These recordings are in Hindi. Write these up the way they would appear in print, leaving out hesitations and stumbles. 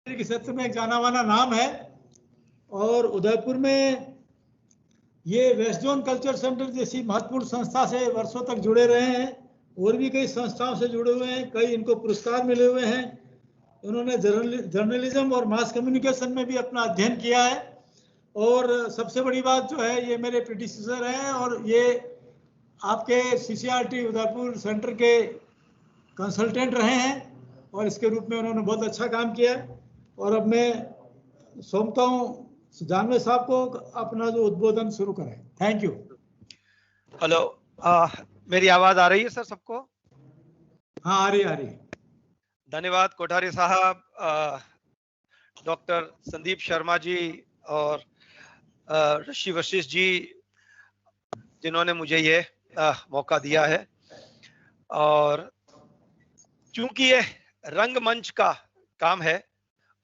के क्षेत्र में एक जाना माना नाम है। और उदयपुर में ये वेस्ट जोन कल्चर सेंटर जैसी महत्वपूर्ण संस्था से वर्षों तक जुड़े रहे हैं। और भी कई संस्थाओं से जुड़े हुए हैं, कई इनको पुरस्कार मिले हुए हैं। उन्होंने जर्नलिज्म और मास कम्युनिकेशन में भी अपना अध्ययन किया है। और सबसे बड़ी बात जो है, ये मेरे प्रेडिसेसर हैं और ये आपके CCRT उदयपुर सेंटर के कंसल्टेंट रहे हैं और इसके रूप में उन्होंने बहुत अच्छा काम किया। और अब मैं सौंपता हूँ जानवे साहब को अपना जो उद्बोधन शुरू करें। Thank you. हेलो, मेरी आवाज आ रही है सर सबको? हाँ, आ रही। धन्यवाद कोठारी साहब, डॉक्टर संदीप शर्मा जी और ऋषि वशिष्ठ जी, जिन्होंने मुझे ये मौका दिया है। और चूंकि ये रंगमंच का काम है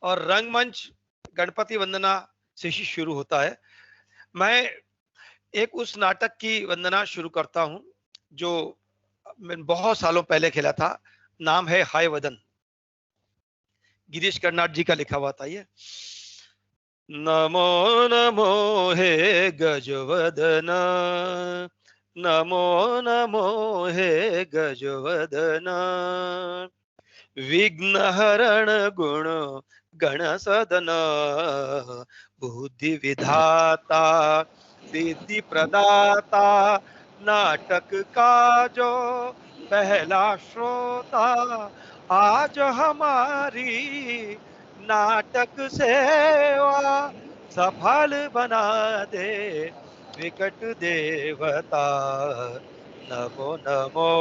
और रंगमंच गणपति वंदना से ही शुरू होता है, मैं एक उस नाटक की वंदना शुरू करता हूं जो मैंने बहुत सालों पहले खेला था। नाम है हाय वदन, गिरीश कर्नाड जी का लिखा हुआ था ये। नमो नमो हे गजवदन, नमो नमो हे गजवदन, विघ्नहरण गुण गण सदन, बुद्धि विधाता सिद्धि प्रदाता, नाटक का जो पहला श्रोता, आज हमारी नाटक सेवा सफल बना दे विकट देवता। नमो नमो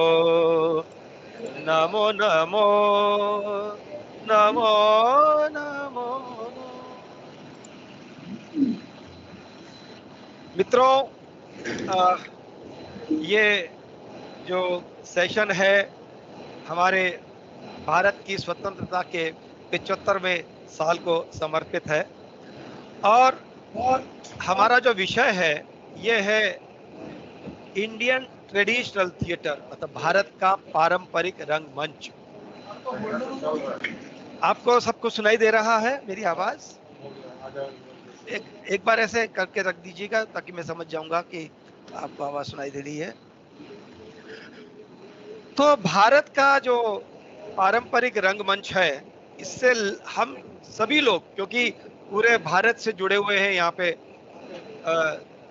नमो नमो नमो नमो। मित्रों, ये जो सेशन है हमारे भारत की स्वतंत्रता के 75वें साल को समर्पित है। और हमारा जो विषय है ये है इंडियन ट्रेडिशनल थिएटर, मतलब भारत का पारंपरिक रंगमंच। आपको सबको सुनाई दे रहा है मेरी आवाज? एक बार ऐसे करके रख दीजिएगा ताकि मैं समझ जाऊंगा कि आपको आवाज सुनाई दे रही है। तो भारत का जो पारंपरिक रंगमंच है, इससे हम सभी लोग, क्योंकि पूरे भारत से जुड़े हुए हैं यहाँ पे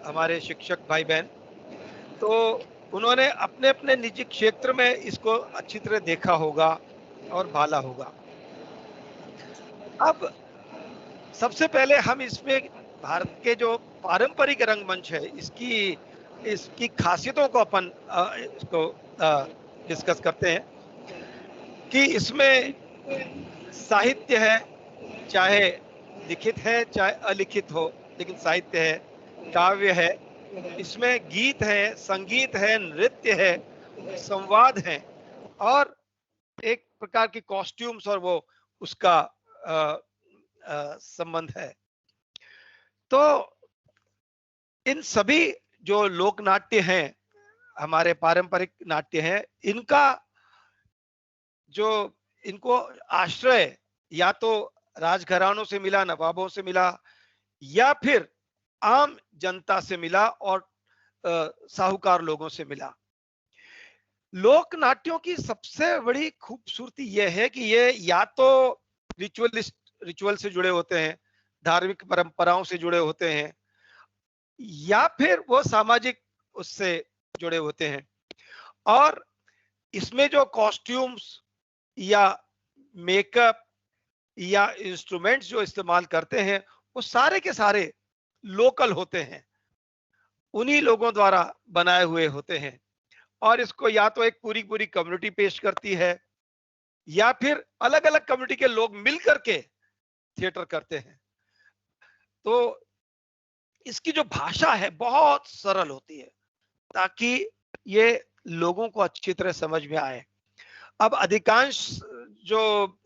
हमारे शिक्षक भाई बहन, तो उन्होंने अपने अपने निजी क्षेत्र में इसको अच्छी तरह देखा होगा और भाला होगा। अब सबसे पहले हम इसमें भारत के जो पारंपरिक रंगमंच है इसकी खासियतों को अपन इसको डिस्कस करते हैं कि इसमें साहित्य है, चाहे लिखित है चाहे अलिखित हो, लेकिन साहित्य है, काव्य है, इसमें गीत है, संगीत है, नृत्य है, संवाद है और एक प्रकार की कॉस्ट्यूम्स और वो उसका संबंध है। तो इन सभी जो लोक नाट्य हैं, हमारे पारंपरिक नाट्य हैं, इनको आश्रय या तो राजघरानों से मिला, नवाबों से मिला, या फिर आम जनता से मिला और साहूकार लोगों से मिला। लोक नाट्यों की सबसे बड़ी खूबसूरती यह है कि ये या तो रिचुअल से जुड़े होते हैं, धार्मिक परंपराओं से जुड़े होते हैं, या फिर वो सामाजिक उससे जुड़े होते हैं। और इसमें जो कॉस्ट्यूम्स या मेकअप या इंस्ट्रूमेंट्स जो इस्तेमाल करते हैं वो सारे के सारे लोकल होते हैं, उन्हीं लोगों द्वारा बनाए हुए होते हैं। और इसको या तो एक पूरी कम्युनिटी पेश करती है या फिर अलग अलग कम्युनिटी के लोग मिलकर के थिएटर करते हैं। तो इसकी जो भाषा है बहुत सरल होती है ताकि ये लोगों को अच्छी तरह समझ में आए। अब अधिकांश जो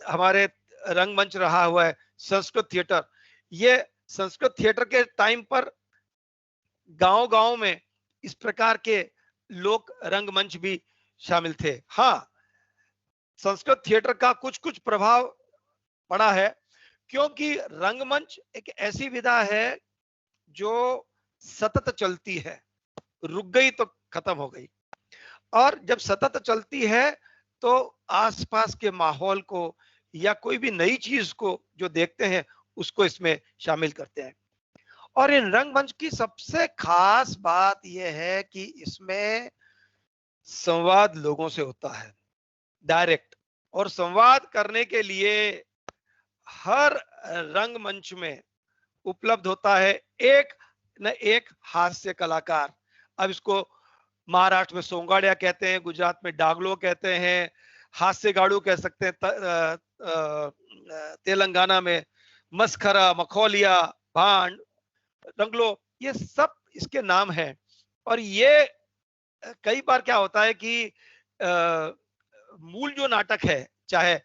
हमारे रंगमंच रहा हुआ है संस्कृत थिएटर, ये संस्कृत थिएटर के टाइम पर गांव-गांव में इस प्रकार के लोक रंगमंच भी शामिल थे। हाँ, संस्कृत थिएटर का कुछ प्रभाव पड़ा है क्योंकि रंगमंच एक ऐसी विधा है जो सतत चलती है, रुक गई तो खत्म हो गई। और जब सतत चलती है तो आसपास के माहौल को या कोई भी नई चीज को जो देखते हैं उसको इसमें शामिल करते हैं। और इन रंगमंच की सबसे खास बात यह है कि इसमें संवाद लोगों से होता है डायरेक्ट, और संवाद करने के लिए हर रंगमंच में उपलब्ध होता है एक न एक हास्य कलाकार। अब इसको महाराष्ट्र में सोंगाड़िया कहते हैं, गुजरात में डागलो कहते हैं, हास्य गाड़ू कह सकते हैं, तेलंगाना में मस्खरा, मखौलिया, भांड, रंगलो, ये सब इसके नाम हैं। और ये कई बार क्या होता है कि मूल जो नाटक है, चाहे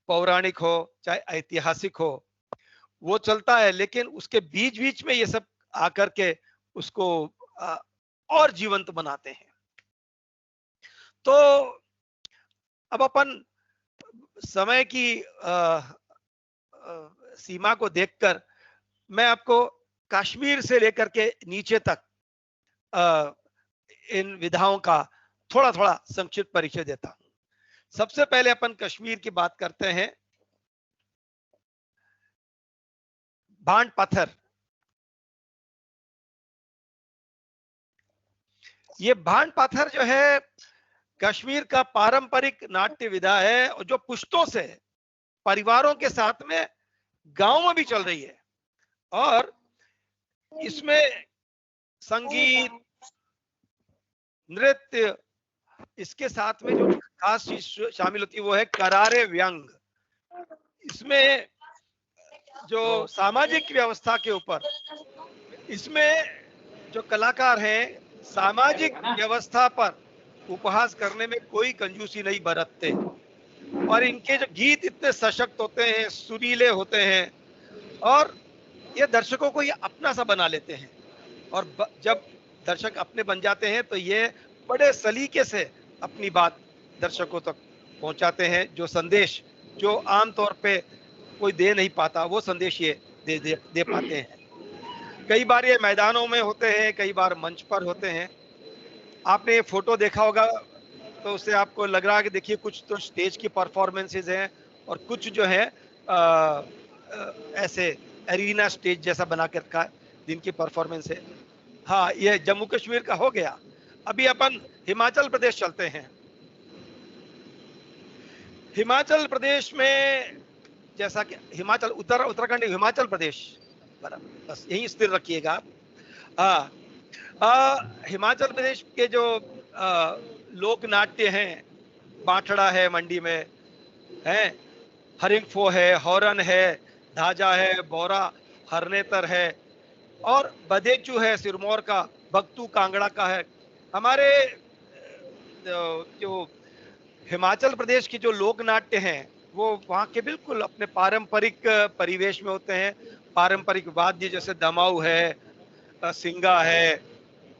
पौराणिक हो चाहे ऐतिहासिक हो, वो चलता है, लेकिन उसके बीच बीच में ये सब आकर के उसको और जीवंत बनाते हैं। तो अब अपन समय की सीमा को देखकर मैं आपको कश्मीर से लेकर के नीचे तक इन विधाओं का थोड़ा थोड़ा संक्षिप्त परिचय देता हूं। सबसे पहले अपन कश्मीर की बात करते हैं। भांड पत्थर, ये भांड पत्थर जो है कश्मीर का पारंपरिक नाट्य विधा है, और जो पुश्तों से परिवारों के साथ में गांव में भी चल रही है। और इसमें संगीत, नृत्य, इसके साथ में जो खास चीज शामिल होती है वो है करारे व्यंग। इसमें जो सामाजिक व्यवस्था के ऊपर, इसमें जो कलाकार हैं सामाजिक व्यवस्था पर उपहास करने में कोई कंजूसी नहीं बरतते, और इनके जो गीत इतने सशक्त होते हैं, सुरीले होते हैं, और ये दर्शकों को ये अपना सा बना लेते हैं। और जब दर्शक अपने बन जाते हैं तो ये बड़े सलीके से अपनी बात दर्शकों तक पहुंचाते हैं। जो संदेश जो आमतौर पे कोई दे नहीं पाता, वो संदेश ये दे पाते हैं। कई बार ये मैदानों में होते हैं, कई बार मंच पर होते हैं। आपने ये फोटो देखा होगा तो उससे आपको लग रहा है कि देखिए कुछ तो स्टेज की परफॉर्मेंसेज हैं और कुछ जो है ऐसे एरिना स्टेज जैसा बना के रखा है जिनकी परफॉर्मेंस है। हाँ, ये जम्मू कश्मीर का हो गया। अभी अपन हिमाचल प्रदेश चलते हैं। हिमाचल प्रदेश में, जैसा कि हिमाचल उत्तराखंड हिमाचल प्रदेश, बस यही स्थिर रखिएगा आप। हिमाचल प्रदेश के जो लोक नाट्य हैं, बांटड़ा है मंडी में, है हरिंगफो है, हौरन है, धाजा है, बोरा हरनेतर है, और बदेचू है सिरमौर का, भक्तू कांगड़ा का है। हमारे जो हिमाचल प्रदेश की जो लोक नाट्य हैं वो वहाँ के बिल्कुल अपने पारंपरिक परिवेश में होते हैं। पारंपरिक वाद्य जैसे दमाऊ है, सिंगा है,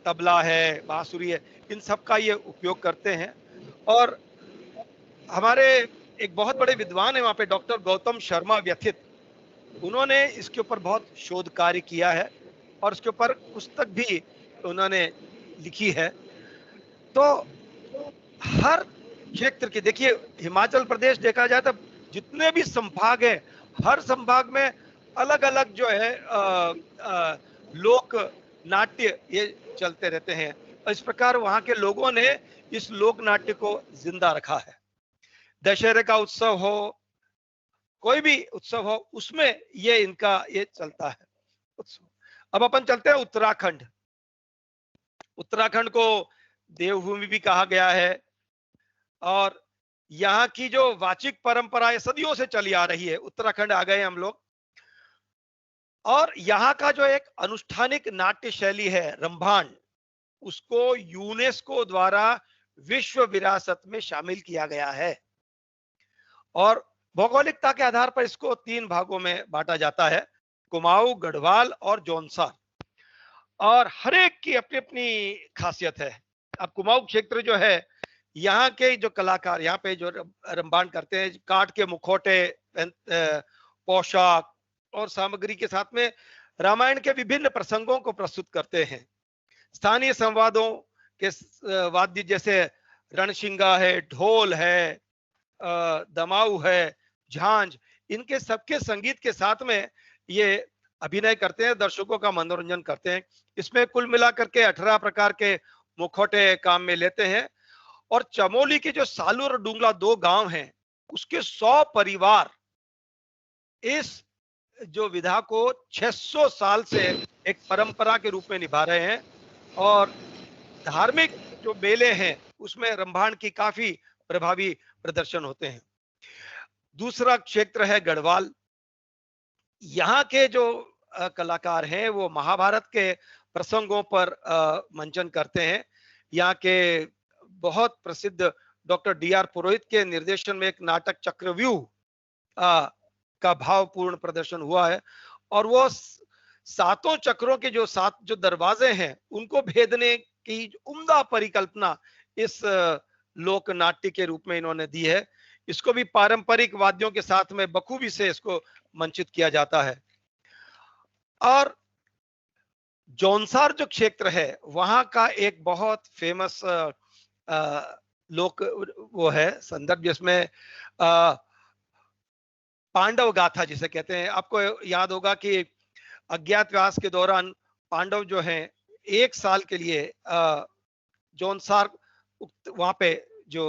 तबला है, बांसुरी है, इन सब का ये उपयोग करते हैं। और हमारे एक बहुत बड़े विद्वान है वहाँ पे, डॉक्टर गौतम शर्मा व्यथित, उन्होंने इसके ऊपर बहुत शोध कार्य किया है और इसके ऊपर पुस्तक भी उन्होंने लिखी है। तो हर क्षेत्र की, देखिए हिमाचल प्रदेश देखा जाए तो जितने भी संभाग हैं, हर संभाग में अलग अलग जो है लोक नाट्य ये चलते रहते हैं। और इस प्रकार वहां के लोगों ने इस लोक नाट्य को जिंदा रखा है। दशहरे का उत्सव हो, कोई भी उत्सव हो, उसमें ये इनका ये चलता है उत्सव। अब अपन चलते हैं उत्तराखंड। उत्तराखंड को देवभूमि भी कहा गया है, और यहाँ की जो वाचिक परंपरा सदियों से चली आ रही है, उत्तराखंड आ गए हम लोग। और यहाँ का जो एक अनुष्ठानिक नाट्य शैली है रंभाण, उसको यूनेस्को द्वारा विश्व विरासत में शामिल किया गया है। और भौगोलिकता के आधार पर इसको 3 भागों में बांटा जाता है, कुमाऊं, गढ़वाल और जौनसार। और हर एक की अपनी अपनी खासियत है। अब कुमाऊं क्षेत्र जो है, यहाँ के जो कलाकार यहाँ पे जो रंभाण करते हैं, काठ के मुखौटे, पोशाक, और सामग्री के साथ में रामायण के विभिन्न प्रसंगों को प्रस्तुत करते हैं। स्थानीय संवादों के वाद्य जैसे रणशिंगा है, ढोल है, दमाऊ है, झांझ, इनके सबके संगीत के साथ में ये अभिनय करते हैं, दर्शकों का मनोरंजन करते हैं। इसमें कुल मिलाकर के 18 प्रकार के मुखौटे काम में लेते हैं। और चमोली के जो सालू और डुंगला 2 गांव हैं, उसके 100 परिवार इस जो विधा को 600 साल से एक परंपरा के रूप में निभा रहे हैं। और धार्मिक जो मेले हैं उसमें रंभाण की काफी प्रभावी प्रदर्शन होते हैं। दूसरा क्षेत्र है गढ़वाल। यहाँ के जो कलाकार हैं वो महाभारत के प्रसंगों पर मंचन करते हैं। यहाँ के बहुत प्रसिद्ध डॉक्टर D.R. पुरोहित के निर्देशन में एक नाटक चक्रव्यूह का भावपूर्ण प्रदर्शन हुआ है। और वो 7 चक्रों के जो 7 जो दरवाजे हैं उनको भेदने की उम्दा परिकल्पना इस लोक नाट्य के रूप में इन्होंने दी है। इसको भी पारंपरिक वाद्यों के साथ में बखूबी से इसको मंचित किया जाता है। और जौनसार जो क्षेत्र है वहां का एक बहुत फेमस लोक वो है संदर्भ, जिसमें पांडव गाथा जिसे कहते हैं। आपको याद होगा कि अज्ञातवास के दौरान पांडव जो हैं 1 साल के लिए जौनसार वहां पे जो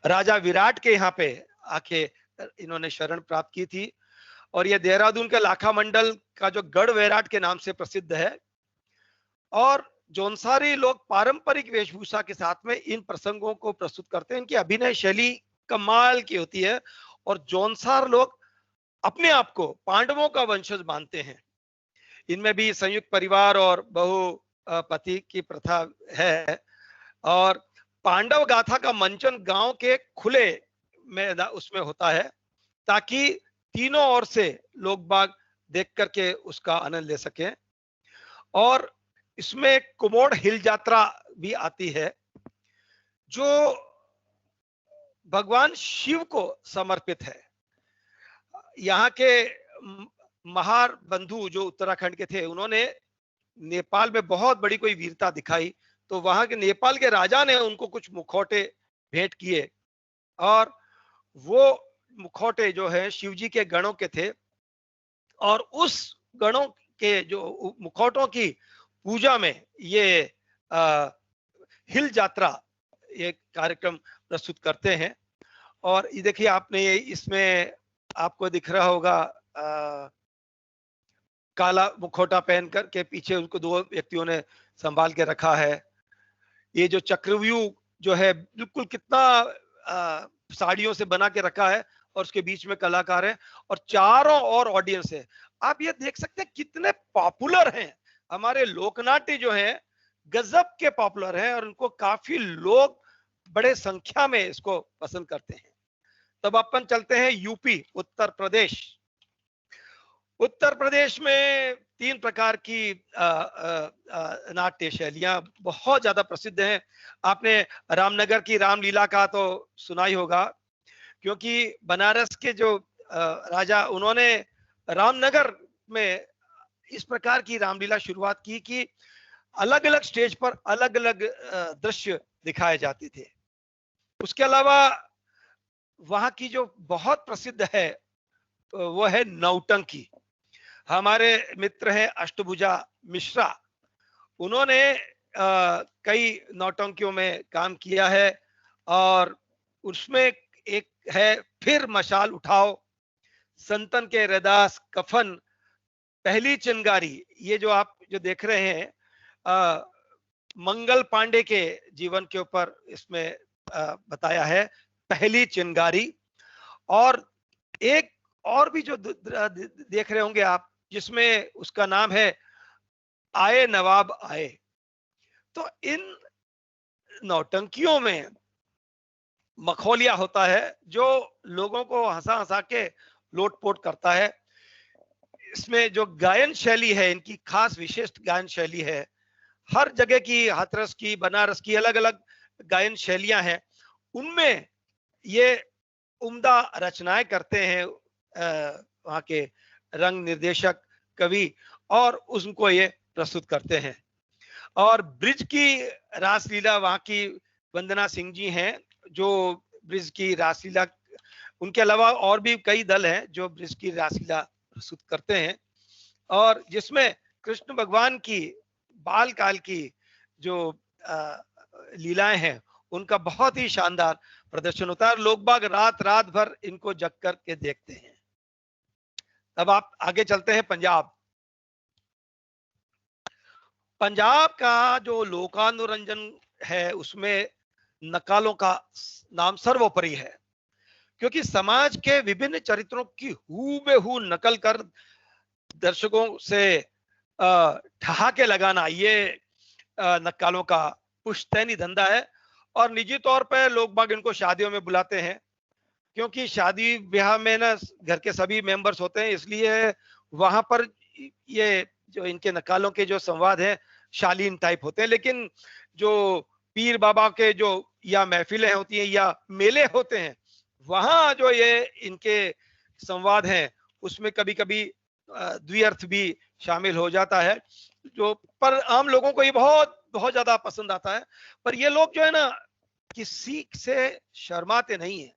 राजा विराट के यहाँ पे आके इन्होंने शरण प्राप्त की थी। और ये देहरादून के लाखा मंडल का जो गढ़ वैराट के नाम से प्रसिद्ध है। और जौनसारी लोग पारंपरिक वेशभूषा के साथ में इन प्रसंगों को प्रस्तुत करते हैं। इनकी अभिनय शैली कमाल की होती है। और जौनसार लोग अपने आप को पांडवों का वंशज मानते हैं। इनमें भी संयुक्त परिवार और बहुपति की प्रथा है। और पांडव गाथा का मंचन गांव के खुले में उसमें होता है, ताकि तीनों ओर से लोग बाग देख करके उसका आनंद ले सकें। और इसमें कुमोड़ हिल यात्रा भी आती है जो भगवान शिव को समर्पित है। यहाँ के महार बंधु जो उत्तराखंड के थे, उन्होंने नेपाल में बहुत बड़ी कोई वीरता दिखाई, तो वहां के नेपाल के राजा ने उनको कुछ मुखौटे भेंट किए। और वो मुखौटे जो है शिवजी के गणों के थे। और उस गणों के जो मुखौटों की पूजा में ये हिल यात्रा ये कार्यक्रम प्रस्तुत करते हैं। और ये देखिए, आपने इसमें आपको दिख रहा होगा काला मुखौटा पहन कर के पीछे उनको 2 व्यक्तियों ने संभाल के रखा है। ये जो चक्रव्यूह जो है बिल्कुल कितना साड़ियों से बना के रखा है और उसके बीच में कलाकार है और चारों ओर ऑडियंस है। आप ये देख सकते हैं कितने पॉपुलर हैं हमारे लोकनाट्य जो है, गजब के पॉपुलर हैं और उनको काफी लोग बड़े संख्या में इसको पसंद करते हैं। तब अपन चलते हैं यूपी, उत्तर प्रदेश। उत्तर प्रदेश में 3 प्रकार की नाट्य शैलियां बहुत ज्यादा प्रसिद्ध हैं। आपने रामनगर की रामलीला का तो सुना ही होगा, क्योंकि बनारस के जो राजा उन्होंने रामनगर में इस प्रकार की रामलीला शुरुआत की कि अलग अलग स्टेज पर अलग अलग दृश्य दिखाए जाते थे। उसके अलावा वहां की जो बहुत प्रसिद्ध है वो है नौटंकी। हमारे मित्र हैं अष्टभुजा मिश्रा, उन्होंने कई नौटंकियों में काम किया है। और उसमें एक है फिर मशाल उठाओ, संतन के रैदास कफन, पहली चिंगारी। ये जो आप जो देख रहे हैं मंगल पांडे के जीवन के ऊपर इसमें बताया है, पहली चिंगारी। और एक और भी जो देख रहे होंगे आप, जिसमें उसका नाम है आए नवाब आए। तो इन नौटंकियों में मखौलिया होता है जो लोगों को हंसा हंसा के लोटपोट करता है। इसमें जो गायन शैली है, इनकी खास विशिष्ट गायन शैली है। हर जगह की, हाथरस की, बनारस की अलग अलग गायन शैलियां हैं, उनमें ये उम्दा रचनाएं करते हैं वहाँ के रंग निर्देशक, कवि, और उनको ये प्रस्तुत करते हैं। और ब्रिज की रासलीला वहाँ की वंदना सिंह जी हैं, जो ब्रिज की रासलीला, उनके अलावा और भी कई दल हैं जो ब्रिज की रासलीला प्रस्तुत करते हैं, और जिसमें कृष्ण भगवान की बाल काल की जो लीलाएं हैं उनका बहुत ही शानदार प्रदर्शन होता है, और लोग बाग रात रात भर इनको जग कर के देखते हैं। अब आप आगे चलते हैं पंजाब। पंजाब का जो लोकानुरंजन है उसमें नकालों का नाम सर्वोपरि है, क्योंकि समाज के विभिन्न चरित्रों की हूबहू नकल कर दर्शकों से ठहाके लगाना, ये नक्कालों का पुश्तैनी धंधा है। और निजी तौर पर लोग बाग इनको शादियों में बुलाते हैं, क्योंकि शादी ब्याह में ना घर के सभी मेंबर्स होते हैं, इसलिए वहां पर ये जो इनके नक्कालों के जो संवाद हैं शालीन टाइप होते हैं। लेकिन जो पीर बाबा के जो या महफिलें होती हैं या मेले होते हैं, वहां जो ये इनके संवाद हैं उसमें कभी कभी द्व्यर्थ भी शामिल हो जाता है, जो पर आम लोगों को ये बहुत बहुत ज्यादा पसंद आता है। पर ये लोग जो है ना किसी से शर्माते नहीं है,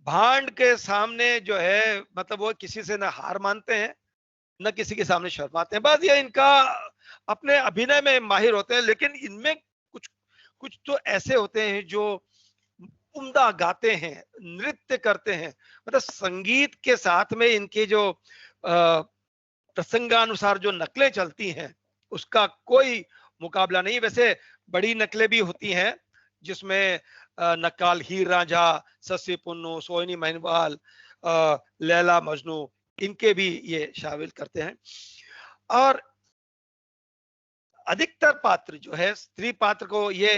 भांड के सामने जो है मतलब वो किसी से ना हार मानते हैं न किसी के सामने शर्माते हैं। बस ये इनका अपने अभिनय में माहिर होते हैं, लेकिन इनमें कुछ कुछ तो ऐसे होते हैं जो उम्दा गाते हैं, नृत्य करते हैं, मतलब संगीत के साथ में इनके जो प्रसंगानुसार जो नकलें चलती हैं उसका कोई मुकाबला नहीं। वैसे बड़ी नकलें भी होती हैं जिसमें नक्काल हीर रांझा, सस्सी पुन्नू, सोहिनी महिनवाल, लैला मजनू, इनके भी ये शामिल करते हैं। और अधिकतर पात्र जो है स्त्री पात्र को ये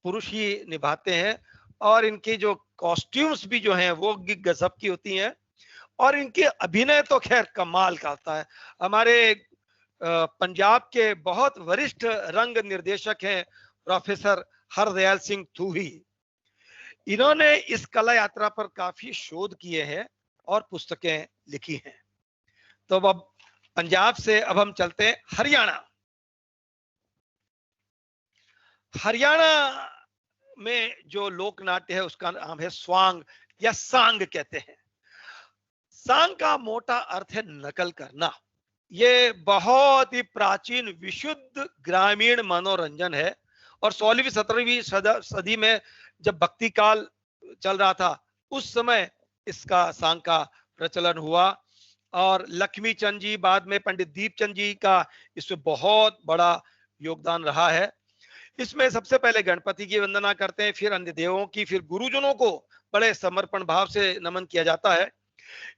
पुरुष ही निभाते हैं, और इनकी जो कॉस्ट्यूम्स भी जो हैं वो गजब की होती हैं, और इनके अभिनय तो खैर कमाल का होता है। हमारे पंजाब के बहुत वरिष्ठ रंग निर्देशक हैं प्रोफेसर हरदयाल सिंह थूही। इन्होंने इस कला यात्रा पर काफी शोध किए हैं और पुस्तकें लिखी हैं। तो अब पंजाब से अब हम चलते हैं हरियाणा। हरियाणा में जो लोक नाट्य है उसका नाम है स्वांग या सांग कहते हैं। सांग का मोटा अर्थ है नकल करना। ये बहुत ही प्राचीन विशुद्ध ग्रामीण मनोरंजन है, और 16वीं 17वीं सदी में जब भक्ति काल चल रहा था उस समय इसका सांग का प्रचलन हुआ, और लक्ष्मी चंद जी, बाद में पंडित दीपचंद जी का इसमें बहुत बड़ा योगदान रहा है। इसमें सबसे पहले गणपति की वंदना करते हैं, फिर अन्य देवों की, फिर गुरुजनों को बड़े समर्पण भाव से नमन किया जाता है।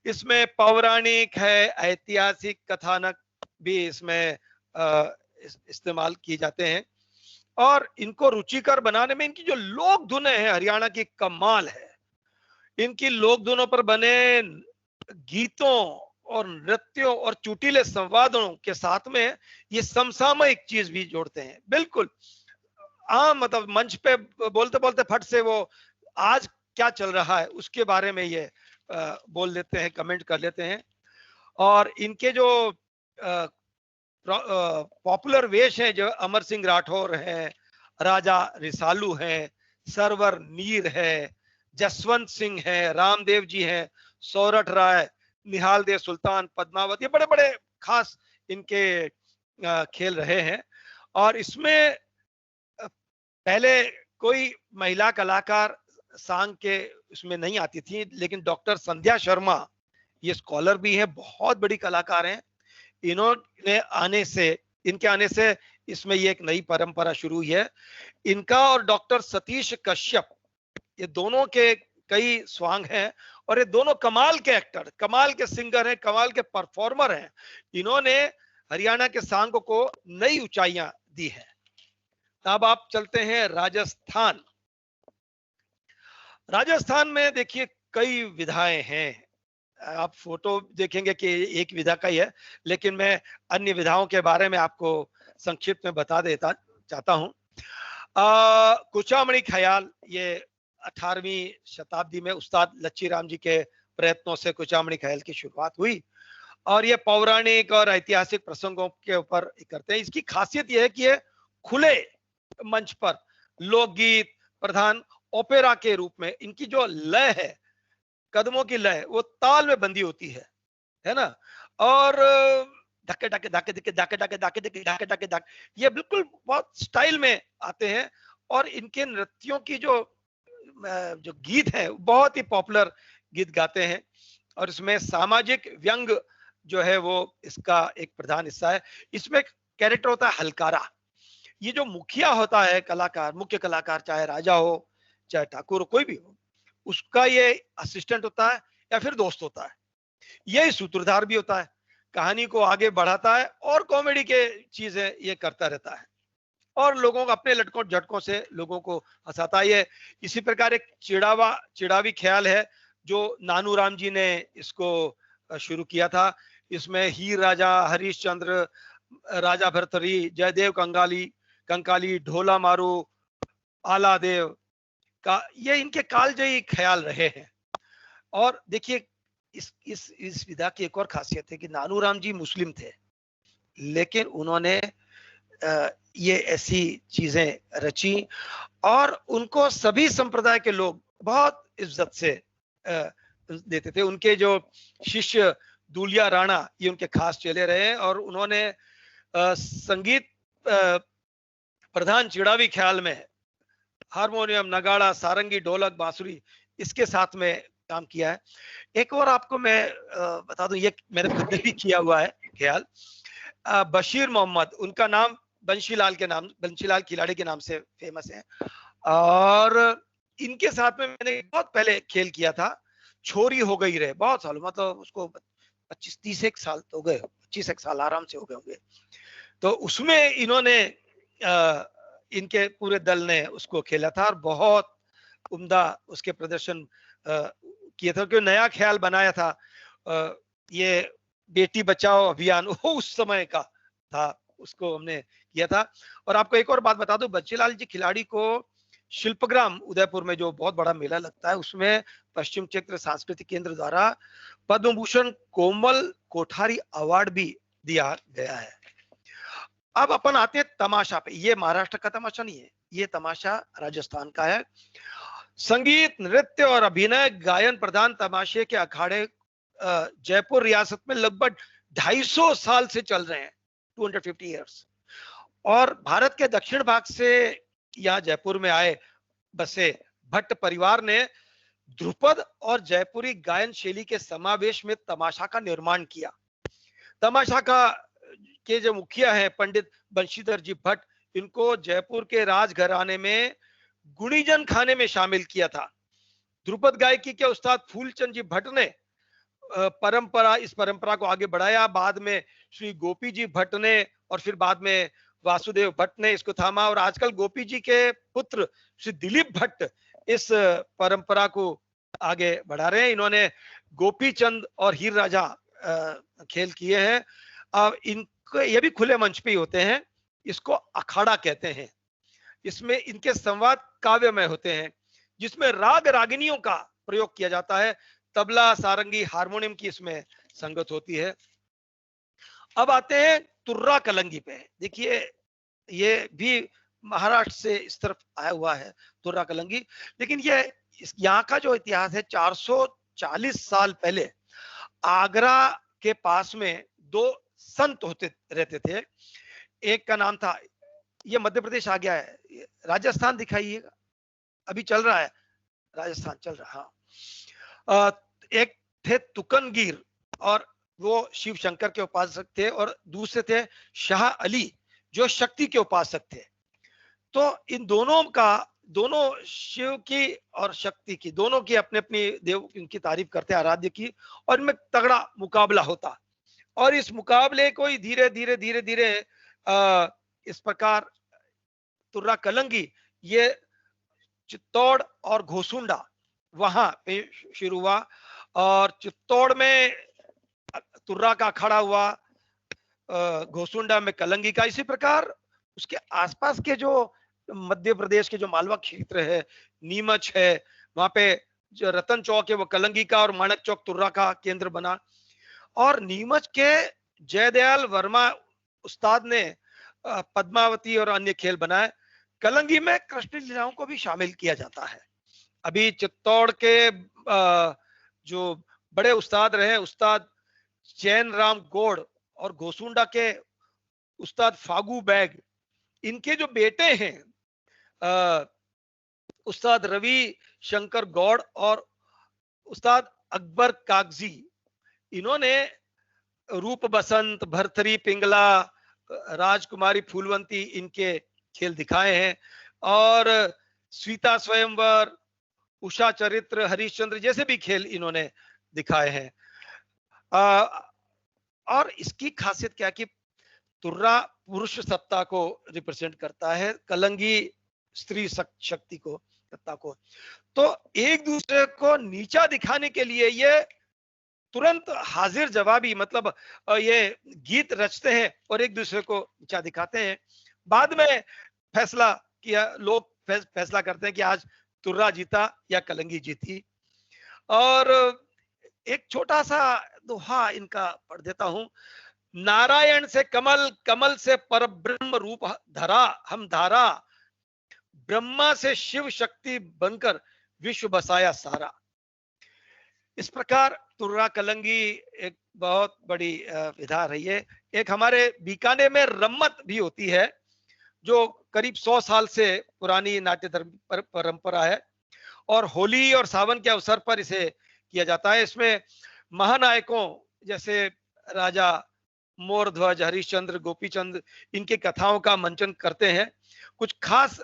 इसमें पौराणिक है, ऐतिहासिक कथानक भी इसमें इस्तेमाल किए जाते हैं, और इनको रुचिकर बनाने में इनकी जो लोक धुनें हैं हरियाणा की कमाल है। इनकी लोक धुनों पर बने गीतों और नृत्यों और चुटीले संवादों के साथ में ये समसामयिक चीज भी जोड़ते हैं। बिल्कुल मतलब मंच पे बोलते बोलते फट से वो आज क्या चल रहा है उसके बारे में ये बोल देते हैं, कमेंट कर लेते हैं। और इनके जो पॉपुलर वेश हैं, जो अमर सिंह राठौर है, राजा रिसालू है, सरवर नीर है, जसवंत सिंह है, रामदेव जी हैं, सौरठ राय, निहाल देव सुल्तान, पद्मावत, ये बड़े बड़े खास इनके खेल रहे हैं। और इसमें पहले कोई महिला कलाकार सांग के उसमें नहीं आती थी, लेकिन डॉक्टर संध्या शर्मा ये स्कॉलर भी है, बहुत बड़ी कलाकार हैं। इन्होंने इनके आने से इसमें ये एक नई परंपरा शुरू हुई है। इनका और डॉक्टर सतीश कश्यप, ये दोनों के कई स्वांग हैं, और ये दोनों कमाल के एक्टर, कमाल के सिंगर हैं, कमाल के परफॉर्मर हैं। इन्होंने हरियाणा के सांग को नई ऊंचाइयां दी है। अब आप चलते हैं राजस्थान। राजस्थान में देखिए कई विधाएं हैं। आप फोटो देखेंगे कि एक विधा का ही है, लेकिन मैं अन्य विधाओं के बारे में आपको संक्षिप्त में बता देता चाहता हूं। कुचामणी ख्याल, ये 18वीं शताब्दी में उस्ताद लच्छी राम जी के प्रयत्नों से कुचामणी ख्याल की शुरुआत हुई और ये पौराणिक और ऐतिहासिक प्रसंगों के ऊपर करते हैं। इसकी खासियत यह है कि ये खुले मंच पर लोकगीत प्रधान ओपेरा के रूप में इनकी जो लय है, कदमों की लय, वो ताल में बंधी होती है ना। और धक्के धक्के धक्के धक्के धक्के धक्के धक्के धक्के धक्के धक्के धक्के, ये बिल्कुल बहुत स्टाइल में आते हैं। और इनके नृत्यों की जो गीत है बहुत ही पॉपुलर गीत गाते हैं और इसमें सामाजिक व्यंग जो है वो इसका एक प्रधान हिस्सा है। इसमें कैरेक्टर होता है हलकारा। ये जो मुखिया होता है कलाकार, मुख्य कलाकार, चाहे राजा हो चाहे ठाकुर हो, कोई भी हो, उसका ये असिस्टेंट होता है या फिर दोस्त होता है। यही सूत्रधार भी होता है, कहानी को आगे बढ़ाता है और कॉमेडी के चीजें ये करता रहता है और लोगों को अपने लटकों झटकों से लोगों को हंसाता है। इसी प्रकार एक चिड़ावी ख्याल है जो नानू राम जी ने इसको शुरू किया था। इसमें हीर राजा, हरिश्चंद्र, राजा भरतरी, जयदेव कंकाली, ढोला मारू, आलादेव का, ये इनके कालजयी ख्याल रहे हैं। और देखिए इस विधा की एक और खासियत है कि नानू राम जी मुस्लिम थे, लेकिन उन्होंने ये ऐसी चीजें रची और उनको सभी संप्रदाय के लोग बहुत इज्जत से देते थे। उनके जो शिष्य दूलिया राणा, ये उनके खास चेले रहे और उन्होंने संगीत प्रधान चिड़ावी ख्याल में हारमोनियम, नगाड़ा, सारंगी, ढोलक, बांसुरी, इसके साथ में काम किया है। एक और आपको मैं बता दूं, ये मैंने खुद ने भी किया हुआ है ख्याल। बशीर मोहम्मद, उनका नाम बंशीलाल खिलाड़ी के नाम से फेमस है और इनके साथ में मैंने बहुत पहले खेल किया था, छोरी हो गई रे, बहुत सालों, मतलब उसको 25-30 साल तो गए, 25 साल आराम से हो गए होंगे। तो उसमें इन्होंने इनके पूरे दल ने उसको खेला था और बहुत उम्दा उसके प्रदर्शन किया था, क्योंकि नया ख्याल बनाया था। ये बेटी बचाओ अभियान वो उस समय का था, उसको हमने किया था। और आपको एक और बात बता दूं, बंशीलाल जी खिलाड़ी को शिल्पग्राम उदयपुर में जो बहुत बड़ा मेला लगता है, उसमें पश्चिम क्षेत्र सांस्कृतिक केंद्र द्वारा पद्म भूषण कोमल कोठारी अवार्ड भी दिया गया है। अब अपन आते हैं तमाशा पे। ये महाराष्ट्र का तमाशा नहीं है, ये तमाशा राजस्थान का है। संगीत, नृत्य और अभिनय गायन प्रधान तमाशे के अखाड़े जयपुर रियासत में लगभग 250 साल से चल रहे हैं, 250 इयर्स। और भारत के दक्षिण भाग से यहाँ जयपुर में आए बसे भट्ट परिवार ने ध्रुपद और जयपुरी गायन शैली के समावेश में तमाशा का निर्माण किया। तमाशा का के जो मुखिया है पंडित बंशीधर जी भट्ट, इनको जयपुर के राजघराने में गुणीजन खाने में शामिल किया था। ध्रुपद गायकी के उस्ताद फूलचंद जी भट्ट ने इस परंपरा को आगे बढ़ाया। बाद में श्री गोपी जी भट्ट ने और फिर बाद में वासुदेव भट्ट ने इसको थामा और आजकल गोपी जी के पुत्र श्री दिलीप भट्ट इस परंपरा को आगे बढ़ा रहे हैं। इन्होंने गोपी चंद और हीर राजा खेल किए हैं। अब इनको ये भी खुले मंच पे होते हैं, इसको अखाड़ा कहते हैं। इसमें इनके संवाद काव्यमय होते हैं जिसमें राग रागिनियों का प्रयोग किया जाता है। तबला, सारंगी, हारमोनियम की इसमें संगत होती है। अब आते हैं तुर्रा कलंगी पे। देखिए ये भी महाराष्ट्र से इस तरफ आया हुआ है तुर्रा कलंगी, लेकिन ये यहाँ का जो इतिहास है 440 साल पहले आगरा के पास में दो संत होते रहते थे। एक का नाम था, ये मध्य प्रदेश आ गया है, राजस्थान दिखाइएगा, अभी चल रहा है, राजस्थान चल रहा है। एक थे तुकनगीर और वो शिव शंकर के उपासक थे और दूसरे थे शाह अली जो शक्ति के उपासक थे। तो इन दोनों शिव की और शक्ति की, दोनों की अपने अपनी देव इनकी तारीफ करते, आराध्य की, और इनमें तगड़ा मुकाबला होता। और इस मुकाबले को ही धीरे धीरे धीरे धीरे इस प्रकार तुर्रा कलंगी ये चित्तौड़ और घोसुंडा वहां पे शुरू हुआ और चित्तौड़ में तुर्रा का अखाड़ा हुआ, घोसुंडा में कलंगी का। इसी प्रकार उसके आसपास के जो मध्य प्रदेश के जो मालवा क्षेत्र है, नीमच है, वहां पे जो रतन चौक है वो कलंगी का और माणक चौक तुर्रा का केंद्र बना। और नीमच के जयदयाल वर्मा उस्ताद ने पद्मावती और अन्य खेल बनाए। कलंगी में कृष्ण लीलाओं को भी शामिल किया जाता है। अभी चित्तौड़ के जो बड़े उस्ताद रहे, उस्ताद चैन राम गौड़ और गोसुंडा के उस्ताद फागू बैग, इनके जो बेटे हैं उस्ताद रवि शंकर गौड़ और उस्ताद अकबर कागजी, इन्होंने रूप बसंत, भरथरी पिंगला, राजकुमारी फूलवंती इनके खेल दिखाए हैं। और सीता स्वयंवर, उषा चरित्र, हरिश्चंद्र जैसे भी खेल इन्होंने दिखाए हैं। और इसकी खासियत क्या कि तुर्रा पुरुष सत्ता को रिप्रेजेंट करता है, कलंगी स्त्री शक्ति को, सत्ता को। तो एक दूसरे को नीचा दिखाने के लिए ये तुरंत हाजिर जवाबी, मतलब ये गीत रचते हैं और एक दूसरे को नीचा दिखाते हैं। बाद में फैसला किया, लोग फैसला करते हैं कि आज तुर्रा जीता या कलंगी जीती। और एक छोटा सा दोहा इनका पढ़ देता हूं। नारायण से कमल, कमल से परब्रह्म रूप धरा हम धारा, ब्रह्मा से शिव शक्ति बनकर विश्व बसाया सारा। इस प्रकार तुर्रा कलंगी एक बहुत बड़ी विधा रही है। एक हमारे बीकानेर में रम्मत भी होती है, जो करीब 100 साल से पुरानी नाट्य परंपरा है, और होली और सावन के अवसर पर इसे किया जाता है। इसमें महानायकों जैसे राजा मोरध्वज, हरिश्चंद्र, गोपीचंद, इनके कथाओं का मंचन करते हैं। कुछ खास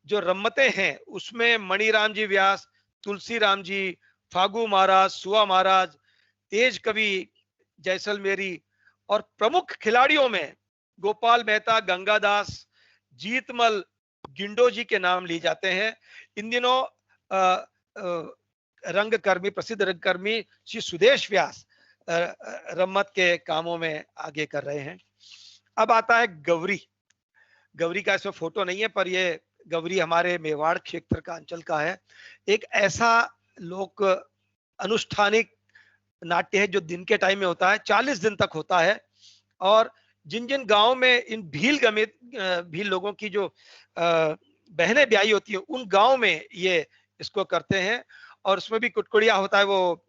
जो रम्मतें हैं उसमें मणिराम जी व्यास, तुलसी राम जी, फागू महाराज, सुआ महाराज, तेज कवि जैसलमेरी, और प्रमुख खिलाड़ियों में गोपाल मेहता, गंगादास, जीतमल, गिंडो जी के नाम लिए जाते हैं। इन दिनों रंगकर्मी, प्रसिद्ध रंगकर्मी श्री सुदेश व्यास रम्मत के कामों में आगे कर रहे हैं। अब आता है गौरी। गौरी का इसमें फोटो नहीं है, पर ये गौरी हमारे मेवाड़ क्षेत्र का, अंचल का है। एक ऐसा लोक अनुष्ठानिक नाट्य है जो दिन के टाइम में होता है, 40 दिन तक होता है। और जिन जिन गांव में इन भील लोगों की जो बहनें ब्याही होती है, उन गांव में ये इसको करते हैं। और उसमें भी कुटकुड़िया होता है, वो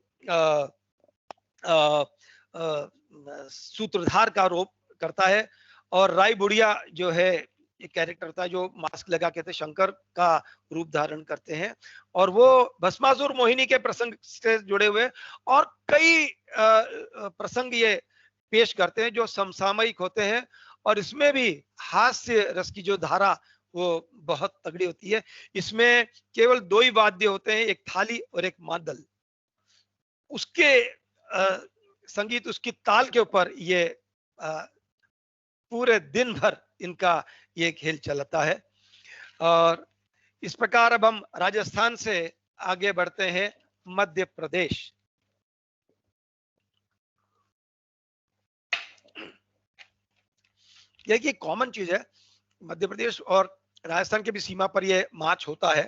सूत्रधार का रूप करता है। और राय बुढ़िया जो है एक कैरेक्टर होता है जो मास्क लगा के थे, शंकर का रूप धारण करते हैं। और वो भस्मासुर मोहिनी के प्रसंग से जुड़े हुए और कई प्रसंग ये पेश करते हैं जो समसामयिक होते हैं। और इसमें भी हास्य रस की जो धारा वो बहुत तगड़ी होती है। इसमें केवल 2 ही वाद्य होते हैं, एक थाली और एक मादल। उसके संगीत, उसकी ताल के ऊपर ये पूरे दिन भर इनका ये खेल चलता है। और इस प्रकार अब हम राजस्थान से आगे बढ़ते हैं मध्य प्रदेश। ये कॉमन चीज है, मध्य प्रदेश और राजस्थान के भी सीमा पर ये माच होता है।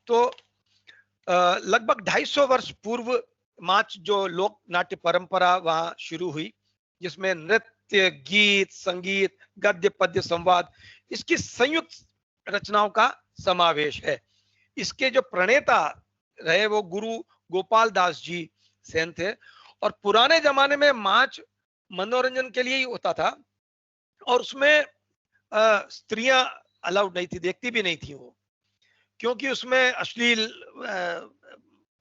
तो लगभग 250 वर्ष पूर्व माच जो लोक नाट्य परंपरा वहां शुरू हुई, जिसमें नृत्य, गीत, संगीत, गद्य, पद्य, संवाद, इसकी संयुक्त रचनाओं का समावेश है। इसके जो प्रणेता रहे वो गुरु गोपाल दास जी सेन थे। और पुराने जमाने में माच मनोरंजन के लिए ही होता था, और उसमें स्त्रियां अलाउड नहीं थी, देखती भी नहीं थी वो, क्योंकि उसमें अश्लील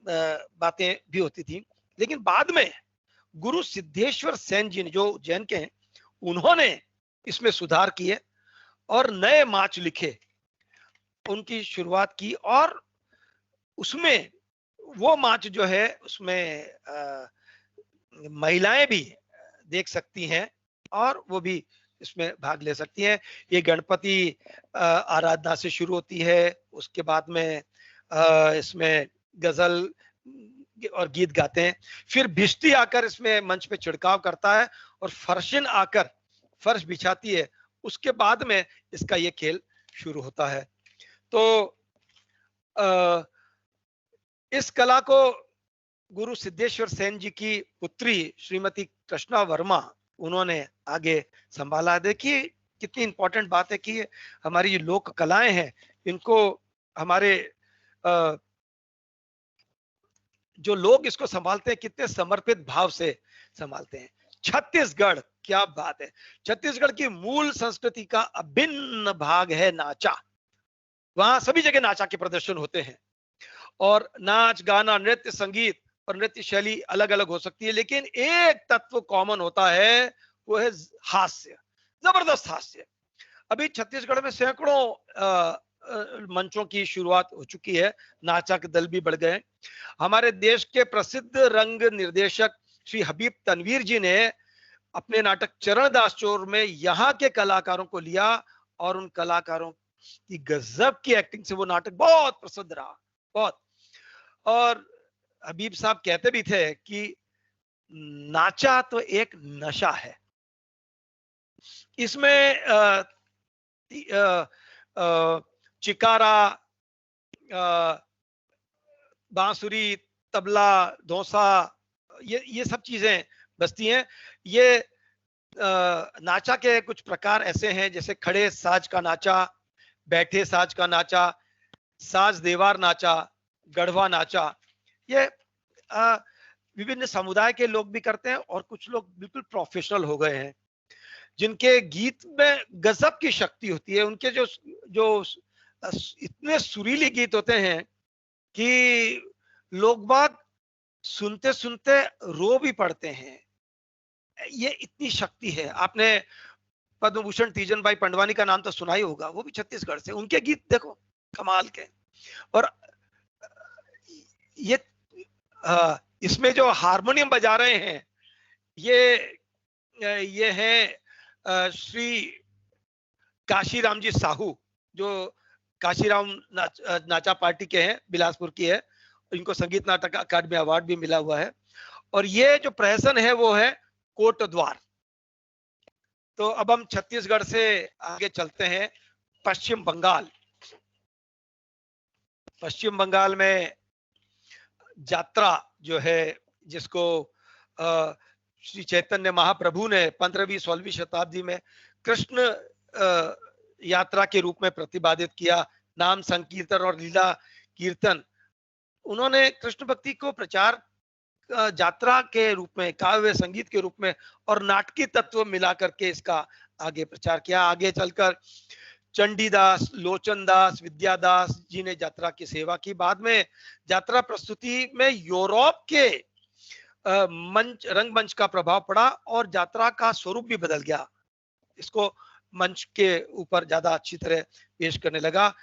बातें भी होती थी। लेकिन बाद में गुरु सिद्धेश्वर सेन जी ने, जो उज्जैन के हैं, उन्होंने इसमें सुधार किए और नए माच लिखे, उनकी शुरुआत की। और उसमें वो माच जो है उसमें महिलाएं भी देख सकती हैं और वो भी इसमें भाग ले सकती हैं। ये गणपति आराधना से शुरू होती है, उसके बाद में इसमें गजल और गीत गाते हैं। फिर भिश्ती आकर इसमें मंच पे छिड़काव करता है और फर्शिन आकर फर्श बिछाती है। उसके बाद में इसका ये खेल शुरू होता है। तो इस कला को गुरु सिद्धेश्वर सेन जी की पुत्री श्रीमती कृष्णा वर्मा उन्होंने आगे संभाला। देखिए कितनी इंपॉर्टेंट बात है कि हमारी जो लोक कलाएं हैं इनको हमारे जो लोग इसको संभालते हैं कितने समर्पित भाव से संभालते हैं। छत्तीसगढ़, क्या बात है, छत्तीसगढ़ की मूल संस्कृति का अभिन्न भाग है नाचा। वहां सभी जगह नाचा के प्रदर्शन होते हैं और नाच, गाना, नृत्य, संगीत और नृत्य शैली अलग अलग हो सकती है, लेकिन एक तत्व कॉमन होता है, वो है हास्य, जबरदस्त हास्य। अभी छत्तीसगढ़ में सैकड़ों मंचों की शुरुआत हो चुकी है, नाचा के दल भी बढ़ गए। हमारे देश के प्रसिद्ध रंग निर्देशक श्री हबीब तनवीर जी ने अपने नाटक चरणदास चोर में यहाँ के कलाकारों को लिया और उन कलाकारों की गजब की एक्टिंग से वो नाटक बहुत प्रसिद्ध रहा, बहुत। और हबीब साहब कहते भी थे कि नाचा तो एक नशा है, इसमें चिकारा, बांसुरी, तबला, धोसा, ये सब चीजें बसती हैं। ये नाचा के कुछ प्रकार ऐसे हैं जैसे खड़े साज का नाचा, बैठे साज का नाचा, साज देवार नाचा, गढ़वा नाचा। ये विभिन्न समुदाय के लोग भी करते हैं और कुछ लोग बिल्कुल प्रोफेशनल हो गए हैं जिनके गीत में गजब की शक्ति होती है। उनके जो इतने सुरीले गीत होते हैं कि लोग बाग सुनते सुनते रो भी पड़ते हैं, ये इतनी शक्ति है। आपने पद्म भूषण तीजन भाई पंडवानी का नाम तो सुना ही होगा, वो भी छत्तीसगढ़ से। उनके गीत देखो कमाल के। और ये इसमें जो हारमोनियम बजा रहे हैं ये हैं श्री काशीराम जी साहू, जो काशीराम नाचा पार्टी के हैं, बिलासपुर की है। इनको संगीत नाटक अकादमी अवार्ड भी मिला हुआ है। और ये जो प्रहसन है वो है कोटद्वार। तो अब हम छत्तीसगढ़ से आगे चलते हैं पश्चिम बंगाल। पश्चिम बंगाल में यात्रा जो है, जिसको श्री चैतन्य महाप्रभु ने 15वीं 16वीं शताब्दी में कृष्ण यात्रा के रूप में प्रतिपादित किया। नाम संकीर्तन और लीला कीर्तन, उन्होंने कृष्ण भक्ति को प्रचार यात्रा के रूप में, काव्य संगीत के रूप में और नाटकीय तत्व मिला करके इसका आगे प्रचार किया। आगे चलकर चंडीदास, लोचनदास, विद्यादास जी ने यात्रा की सेवा की। बाद में यात्रा प्रस्तुति में यूरोप के मंच, रंगमंच का प्रभाव पड़ा और यात्रा का स्वरूप भी बदल गया। इसको मंच के ऊपर ज्यादा अच्छी तरह पेश करने लगा।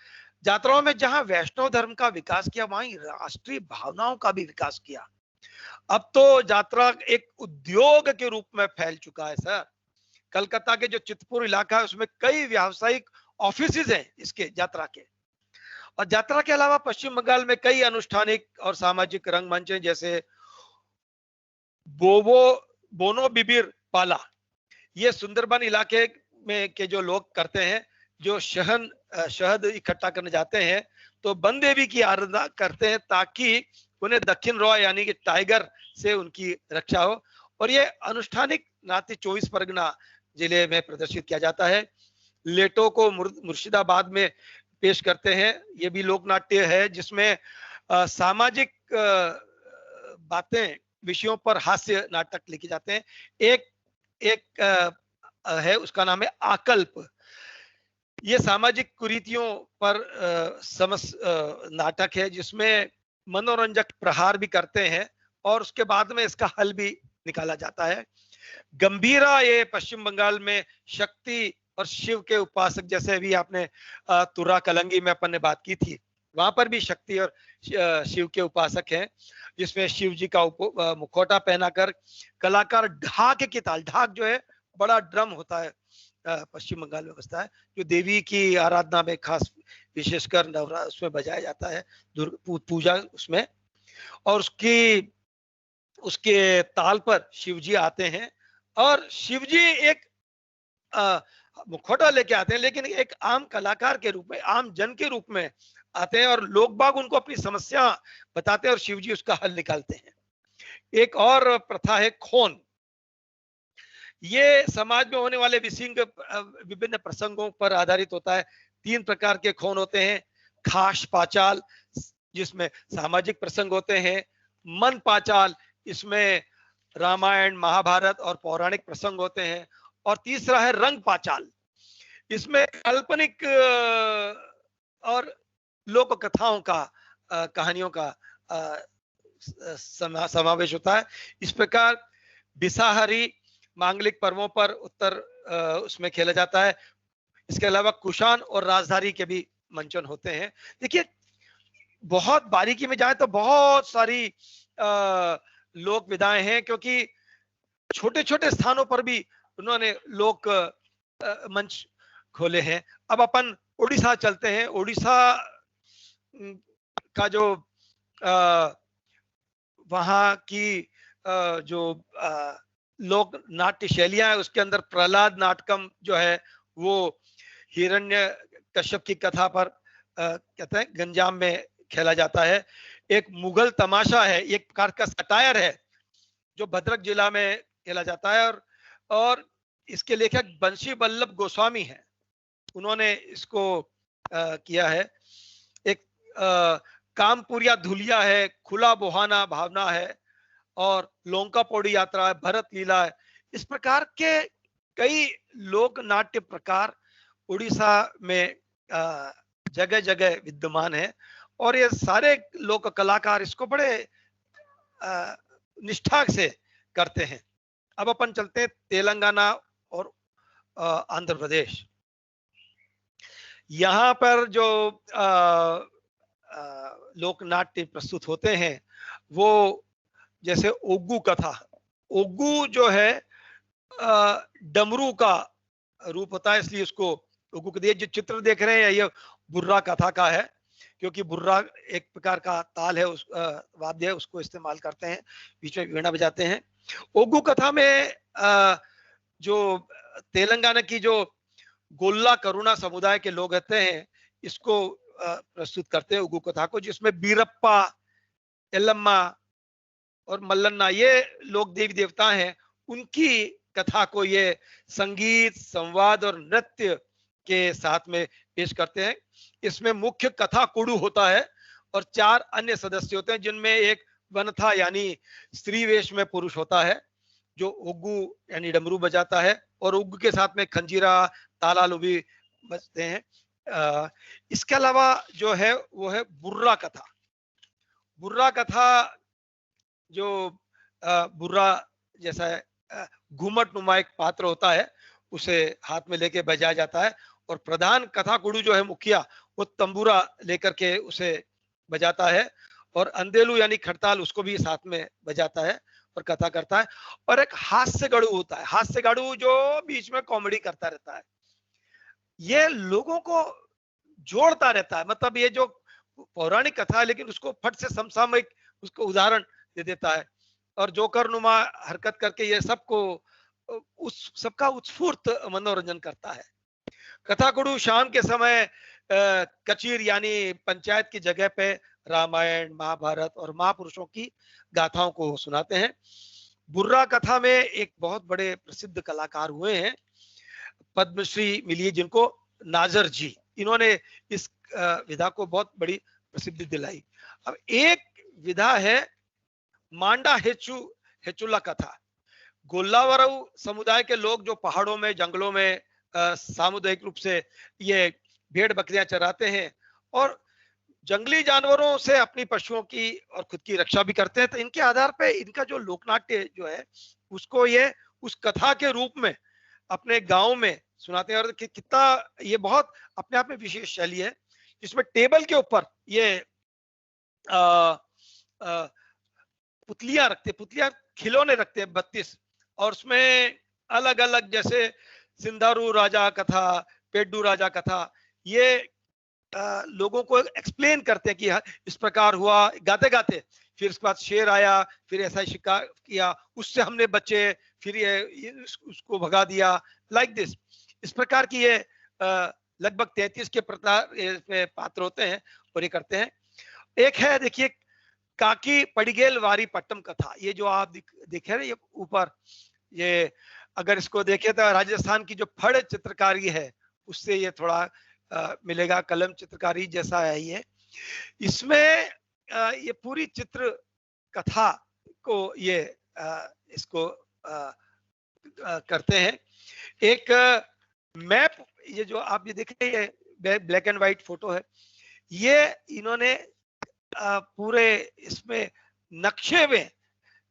यात्राओं में जहां वैष्णव धर्म का विकास किया, वहीं राष्ट्रीय भावनाओं का भी विकास किया। अब तो यात्रा एक उद्योग के रूप में फैल चुका है सर। कलकत्ता के जो चितपुर इलाका है उसमें कई व्यावसायिक ऑफिसेज हैं इसके, यात्रा के। और यात्रा के अलावा पश्चिम बंगाल में कई अनुष्ठानिक और सामाजिक रंगमंच हैं, जैसे बोनो बिबिर पाला। ये सुंदरबन इलाके में के जो लोग करते हैं, जो शहद इकट्ठा करने जाते हैं तो वन देवी की आराधना करते हैं ताकि उन्हें दक्षिण रॉय यानी कि टाइगर से उनकी रक्षा हो। और ये अनुष्ठानिक नाट्य 24 परगना जिले में प्रदर्शित किया जाता है। लेटो को मुर्शिदाबाद में पेश करते हैं। ये भी लोक नाट्य है जिसमें सामाजिक बातें, विषयों पर हास्य नाटक लिखे जाते हैं। एक है, उसका नाम है आकल्प। ये सामाजिक कुरीतियों पर नाटक है जिसमें मनोरंजक प्रहार भी करते हैं और उसके बाद में इसका हल भी निकाला जाता है। गंभीरा, ये पश्चिम बंगाल में शक्ति और शिव के उपासक, जैसे अभी आपने तुर्रा कलंगी में अपन ने बात की थी, वहां पर भी शक्ति और शिव के उपासक हैं, जिसमें शिव जी का मुखौटा पहनाकर कलाकार ढाक की ताल, ढाक जो है बड़ा ड्रम होता है, पश्चिम बंगाल में बजता है, जो देवी की आराधना में खास विशेषकर नवरात्र उसमें बजाया जाता है, पूजा उसमें। और उसके ताल पर शिवजी आते हैं और शिवजी एक मुखौटा लेके आते हैं, लेकिन एक आम कलाकार के रूप में, आम जन के रूप में आते हैं और लोग बाग उनको अपनी समस्या बताते हैं और शिव जी उसका हल निकालते हैं। एक और प्रथा है खोन। ये समाज में होने वाले विभिन्न प्रसंगों पर आधारित होता है। 3 प्रकार के खोन होते हैं। खास पाचाल, जिसमें सामाजिक प्रसंग होते हैं। मन पाचाल, इसमें रामायण, महाभारत और पौराणिक प्रसंग होते हैं। और तीसरा है रंग पाचाल, इसमें काल्पनिक और लोक कथाओं का, कहानियों का समावेश होता है। इस प्रकार बिसाहरी मांगलिक पर्वों पर उत्तर उसमें खेला जाता है। इसके अलावा कुशान और राजधारी के भी मंचन होते हैं। देखिए, बहुत बारीकी में जाए तो बहुत सारी लोक विधाएं हैं, क्योंकि छोटे छोटे स्थानों पर भी उन्होंने लोक मंच खोले हैं। अब अपन उड़ीसा चलते हैं। उड़ीसा का जो वहाँ की जो लोक नाट्य शैलियां है, उसके अंदर प्रहलाद नाटकम जो है वो हिरण्य कश्यप की कथा पर कहते हैं गंजाम में खेला जाता है। एक मुगल तमाशा है, एक प्रकार का सटायर है जो भद्रक जिला में खेला जाता है। और इसके लेखक बंशी बल्लभ गोस्वामी हैं, उन्होंने इसको किया है। एक कामपुरिया धुलिया है, खुला बोहाना भावना है, और लोंका पौड़ी यात्रा है, भरत लीला है। इस प्रकार के कई लोक नाट्य प्रकार उड़ीसा में जगह जगह विद्यमान है, और ये सारे लोक कलाकार इसको बड़े निष्ठा से करते हैं। अब अपन चलते हैं तेलंगाना और आंध्र प्रदेश। यहाँ पर जो लोक नाट्य प्रस्तुत होते हैं वो जैसे ओग्गू कथा। ओग्गू जो है डमरू का रूप होता है, इसलिए उसको ओग्गू कहते हैं। जो चित्र देख रहे हैं ये बुर्रा कथा का है, क्योंकि बुर्रा एक प्रकार का ताल है, उस वाद्य है, उसको इस्तेमाल करते हैं, बीच में वीणा बजाते हैं। ओग्गू कथा में जो तेलंगाना की जो गोल्ला करुणा समुदाय के लोग रहते हैं, इसको प्रस्तुत करते हैं ओग्गू कथा को, जिसमें बीरप्पा, एलम्मा और मल्लन्ना ये लोग देवी देवता हैं, उनकी कथा को ये संगीत, संवाद और नृत्य के साथ में पेश करते हैं। इसमें मुख्य कथा कुड़ू होता है और 4 अन्य सदस्य होते हैं, जिनमें एक वनथा यानी स्त्री वेश में पुरुष होता है जो ओग्गू यानी डमरू बजाता है, और ओग्गू के साथ में खंजीरा, तालालू भी बजते हैं। इसके अलावा जो है वो है बुर्रा कथा। बुर्रा कथा जो बुर्रा जैसा घूमट नुमा एक पात्र होता है, उसे हाथ में लेके बजाया जाता है, और प्रधान कथा गुरु जो है मुखिया, वो तंबूरा लेकर के उसे बजाता है, और अंदेलू यानी खड़ताल उसको भी साथ में बजाता है और कथा करता है। और एक हास्य गढ़ू होता है, हास्य गढ़ू जो बीच में कॉमेडी करता रहता है, ये लोगों को जोड़ता रहता है। मतलब ये जो पौराणिक कथा है लेकिन उसको फट से समसामयिक उसको उदाहरण दे देता है, और जोकरनुमा हरकत करके ये सबको उस सबका उत्स्फूर्त मनोरंजन करता है। कथा गुरु शाम के समय कचीर यानी पंचायत की जगह पे रामायण, महाभारत और महापुरुषों की गाथाओं को सुनाते हैं। बुर्रा कथा में एक बहुत बड़े प्रसिद्ध कलाकार हुए हैं, पद्मश्री मिली है जिनको, नाजर जी, इन्होंने इस विधा को बहुत बड़ी प्रसिद्धि दिलाई। अब एक विधा है मांडा हेचुला कथा। गोल्लावरऊ समुदाय के लोग जो पहाड़ों में, जंगलों में सामुदायिक रूप से ये भेड़ बकरियां चराते हैं और जंगली जानवरों से अपनी पशुओं की और खुद की रक्षा भी करते हैं, तो इनके आधार पे इनका जो लोकनाट्य जो है उसको ये उस कथा के रूप में अपने गांव में सुनाते हैं। और कितना ये बहुत अपने आप में विशेष शैली है, जिसमें टेबल के ऊपर ये पुतलियां रखते, पुतलियां खिलौने रखते हैं 32, और उसमें अलग अलग जैसे सिंधारू राजा कथा, पेड्डू राजा कथा, ये लोगों को एक्सप्लेन करते हैं कि इस प्रकार हुआ गाते गाते, फिर उसके बाद शेर आया, फिर ऐसा शिकार किया, उससे हमने बचे, फिर ये उसको भगा दिया, लाइक दिस। इस प्रकार की ये लगभग 33 के पात्र होते हैं और ये करते हैं। एक है देखिए काकी पडिगेल वारी पट्टम कथा, ये जो आप देखे ना ये ऊपर, ये अगर इसको देखें तो राजस्थान की जो फड़ चित्रकारी है उससे ये थोड़ा मिलेगा, कलम चित्रकारी जैसा है ये। इसमें ये पूरी चित्र कथा को ये इसको करते हैं। एक मैप, ये जो आप ये देख रहे हैं ब्लैक एंड व्हाइट फोटो है, ये इन्होंने पूरे इसमें नक्शे में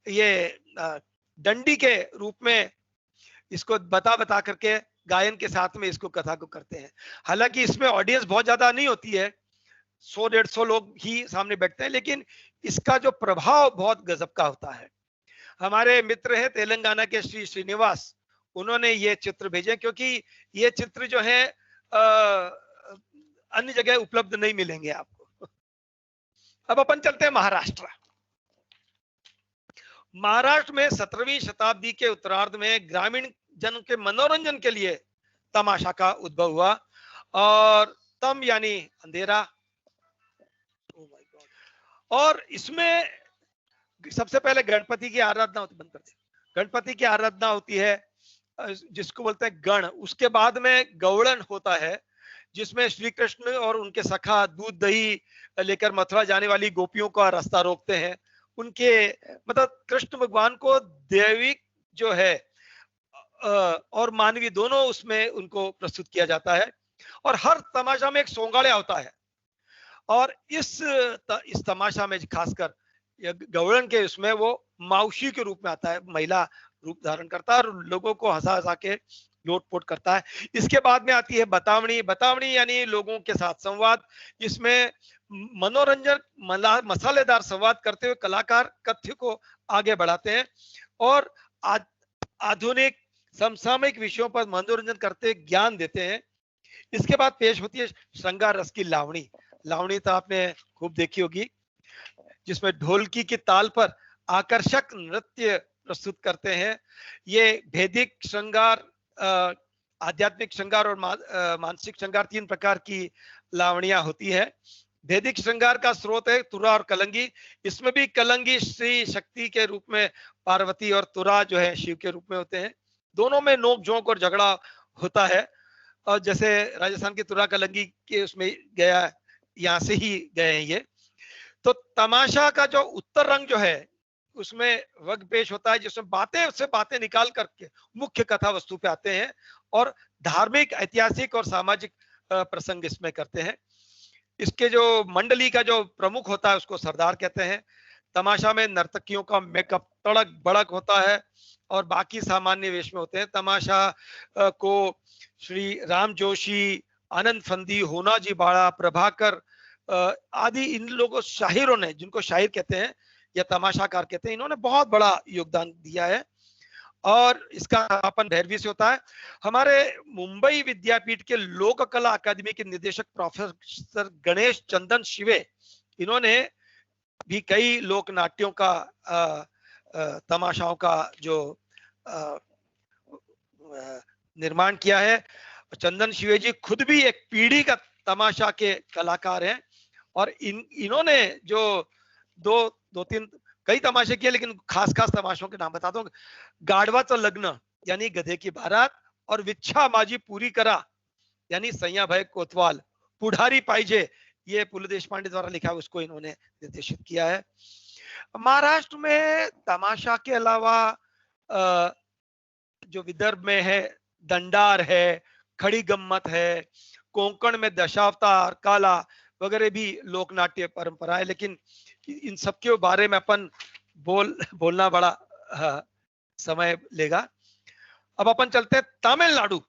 ये डंडी के रूप में इसको बता बता करके गायन के साथ में इसको कथा को करते हैं। हालांकि इसमें ऑडियंस बहुत ज्यादा नहीं होती है, 100-150 लोग ही सामने बैठते हैं, लेकिन इसका जो प्रभाव बहुत गजब का होता है। हमारे मित्र हैं तेलंगाना के श्री श्रीनिवास, उन्होंने ये चित्र भेजे, क्योंकि ये चित्र जो है अन्य जगह उपलब्ध नहीं मिलेंगे आपको। अब अपन चलते हैं महाराष्ट्र। महाराष्ट्र में 17वीं शताब्दी के उत्तरार्ध में ग्रामीण जन के मनोरंजन के लिए तमाशा का उद्भव हुआ, और तम यानी अंधेरा, और इसमें सबसे पहले गणपति की आराधना होती, बंद कर दे, गणपति की आराधना होती है जिसको बोलते हैं गण। उसके बाद में गौड़न होता है जिसमें श्री कृष्ण और उनके सखा दूध दही लेकर मथुरा जाने वाली गोपियों का रास्ता रोकते हैं। उनके मतलब कृष्ण भगवान को दैविक जो है और मानवीय दोनों उसमें उनको प्रस्तुत किया जाता है, और हर तमाशा में एक सोंगाड़िया होता है, और इस तमाशा में खासकर गौड़न के उसमें वो माउशी के रूप में आता है, महिला रूप धारण करता है और लोगों को हंसा हंसा के लोटपोट करता है। इसके बाद में आती है बतावनी। बतावनी यानी लोगों के साथ संवाद, जिसमें मनोरंजन मसालेदार संवाद करते हुए कलाकार कथ्य को आगे बढ़ाते हैं और आधुनिक समसामयिक विषयों पर मनोरंजन करते ज्ञान देते हैं। इसके बाद पेश होती है श्रृंगार रस की लावणी। लावणी तो आपने खूब देखी होगी, जिसमें ढोलकी की ताल पर आकर्षक नृत्य प्रस्तुत करते हैं। ये वैदिक श्रृंगार, आध्यात्मिक श्रृंगार और मानसिक श्रृंगार, 3 प्रकार की लावणियां होती है। वैदिक श्रृंगार का स्रोत है तुरा और कलंगी। इसमें भी कलंगी श्री शक्ति के रूप में पार्वती और तुरा जो है शिव के रूप में होते हैं। दोनों में नोक झोंक और झगड़ा होता है, और जैसे राजस्थान की तुरा कलंगी के उसमें गया, यहाँ से ही गए हैं ये। तो तमाशा का जो उत्तर रंग जो है उसमें वग पेश होता है, जिसमें बातें निकाल करके मुख्य कथा वस्तु पे आते हैं और धार्मिक, ऐतिहासिक और सामाजिक प्रसंग इसमें करते हैं। इसके जो मंडली का जो प्रमुख होता है उसको सरदार कहते हैं। तमाशा में नर्तकियों का मेकअप तड़क भड़क होता है और बाकी सामान्य वेश में होते हैं। तमाशा को श्री राम जोशी, आनंद फंदी, होनाजी बाड़ा, प्रभाकर आदि इन लोगों शाहिरों ने, जिनको शाहिर कहते हैं या तमाशाकार कहते हैं, इन्होंने बहुत बड़ा योगदान दिया है। और इसका समापन भैरवी से होता है। हमारे मुंबई विद्यापीठ के लोक कला अकादमी के निदेशक प्रोफेसर गणेश चंदन शिवे, इन्होंने भी कई लोक नाट्यों का तमाशाओं का जो निर्माण किया है। चंदन शिवे जी खुद भी एक पीढ़ी का तमाशा के कलाकार हैं, और इन्होंने जो दो तीन कई तमाशे किए, लेकिन खास तमाशों के नाम बताता हूँ। गाढ़वाचं लग्न यानी गधे की बारात, और विच्छा माझी पूरी करा यानी सैया भाई कोतवाल, पुढ़ारी पाइजे ये पुल देशपांडे द्वारा लिखा है, उसको इन्होंने निर्देशित किया है। महाराष्ट्र में तमाशा के अलावा जो विदर्भ में है दंडार है, खड़ी गम्मत है, कोंकण में दशावतार, काला वगैरह भी लोक नाट्य परंपरा है, लेकिन इन सब के बारे में अपन बोलना बड़ा समय लेगा। अब अपन चलते हैं तमिलनाडु।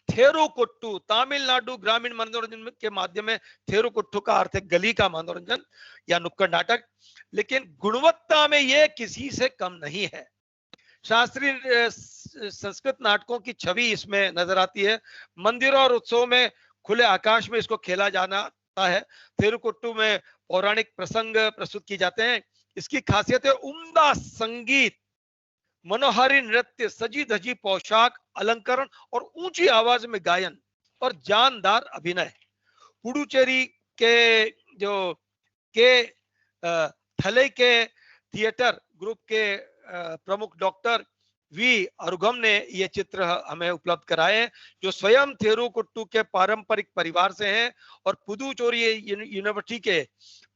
थेरुकुट्टू, तमिलनाडु ग्रामीण मनोरंजन के माध्यम में थेरुकुट्टू का अर्थ है गली का मनोरंजन या नुक्कड़ नाटक, लेकिन गुणवत्ता में ये किसी से कम नहीं है। शास्त्रीय संस्कृत नाटकों की छवि इसमें नजर आती है। मंदिरों और उत्सवों में खुले आकाश में इसको खेला जाता है। थेरुकुट्टू में पौराणिक प्रसंग प्रस्तुत किए जाते हैं। इसकी खासियत है उम्दा संगीत, मनोहारी नृत्य, सजी धजी पोशाक, अलंकरण और ऊंची आवाज में गायन। और जानदार अभिनय। पुडुचेरी के जो के थले के थिएटर ग्रुप के प्रमुख डॉक्टर वी अरुगम ने ये चित्र हमें उपलब्ध कराए हैं, जो स्वयं थेरुकुट्टू के पारंपरिक परिवार से हैं और पुदुचेरी यूनिवर्सिटी के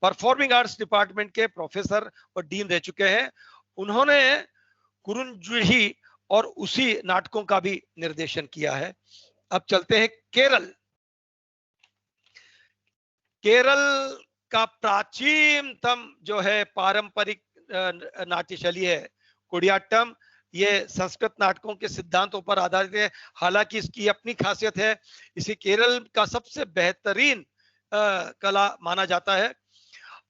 परफॉर्मिंग आर्ट्स डिपार्टमेंट के प्रोफेसर और डीन रह चुके हैं। उन्होंने कुरुंजुही और उसी नाटकों का भी निर्देशन किया है। अब चलते हैं केरल। केरल का प्राचीनतम जो है पारंपरिक नाट्य शैली है कुडियाट्टम। ये संस्कृत नाटकों के सिद्धांतों पर आधारित है, हालांकि इसकी अपनी खासियत है। इसे केरल का सबसे बेहतरीन कला माना जाता है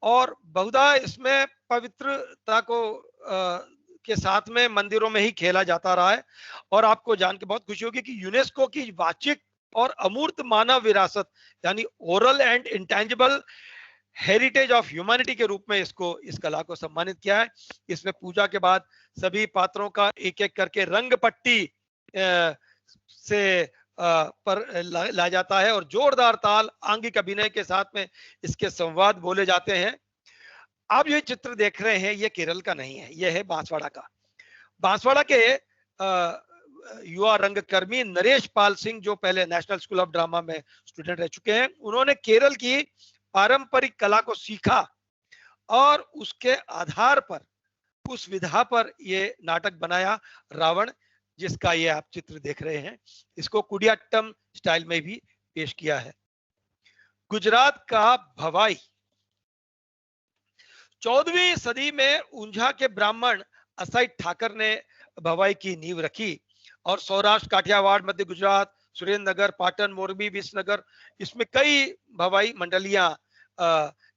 और बहुधा इसमें पवित्रता को के साथ में मंदिरों में ही खेला जाता रहा है। और आपको जान के बहुत खुशी होगी कि यूनेस्को की वाचिक और अमूर्त मानव विरासत यानी oral and intangible heritage of humanity के रूप में इसको इस कला को सम्मानित किया है। इसमें पूजा के बाद सभी पात्रों का एक एक करके रंग पट्टी से पर लाया जाता है और जोरदार ताल आंगिक अभिनय के साथ में इसके संवाद बोले जाते हैं। आप ये चित्र देख रहे हैं ये केरल का नहीं है, ये है बांसवाड़ा का। बांसवाड़ा के युवा रंगकर्मी नरेश पाल सिंह, जो पहले नेशनल स्कूल ऑफ ड्रामा में स्टूडेंट रह चुके हैं, उन्होंने केरल की पारंपरिक कला को सीखा और उसके आधार पर उस विधा पर ये नाटक बनाया रावण, जिसका ये आप चित्र देख रहे हैं। इसको कुडियाट्टम स्टाइल में भी पेश किया है। गुजरात का भवाई। 14वीं सदी में ऊंझा के ब्राह्मण असाई ठाकर ने भवाई की नींव रखी और सौराष्ट्र, काठियावाड़, मध्य गुजरात, सुरेंद्रनगर, पाटन, मोरबी, विसनगर, इसमें कई भवाई मंडलियां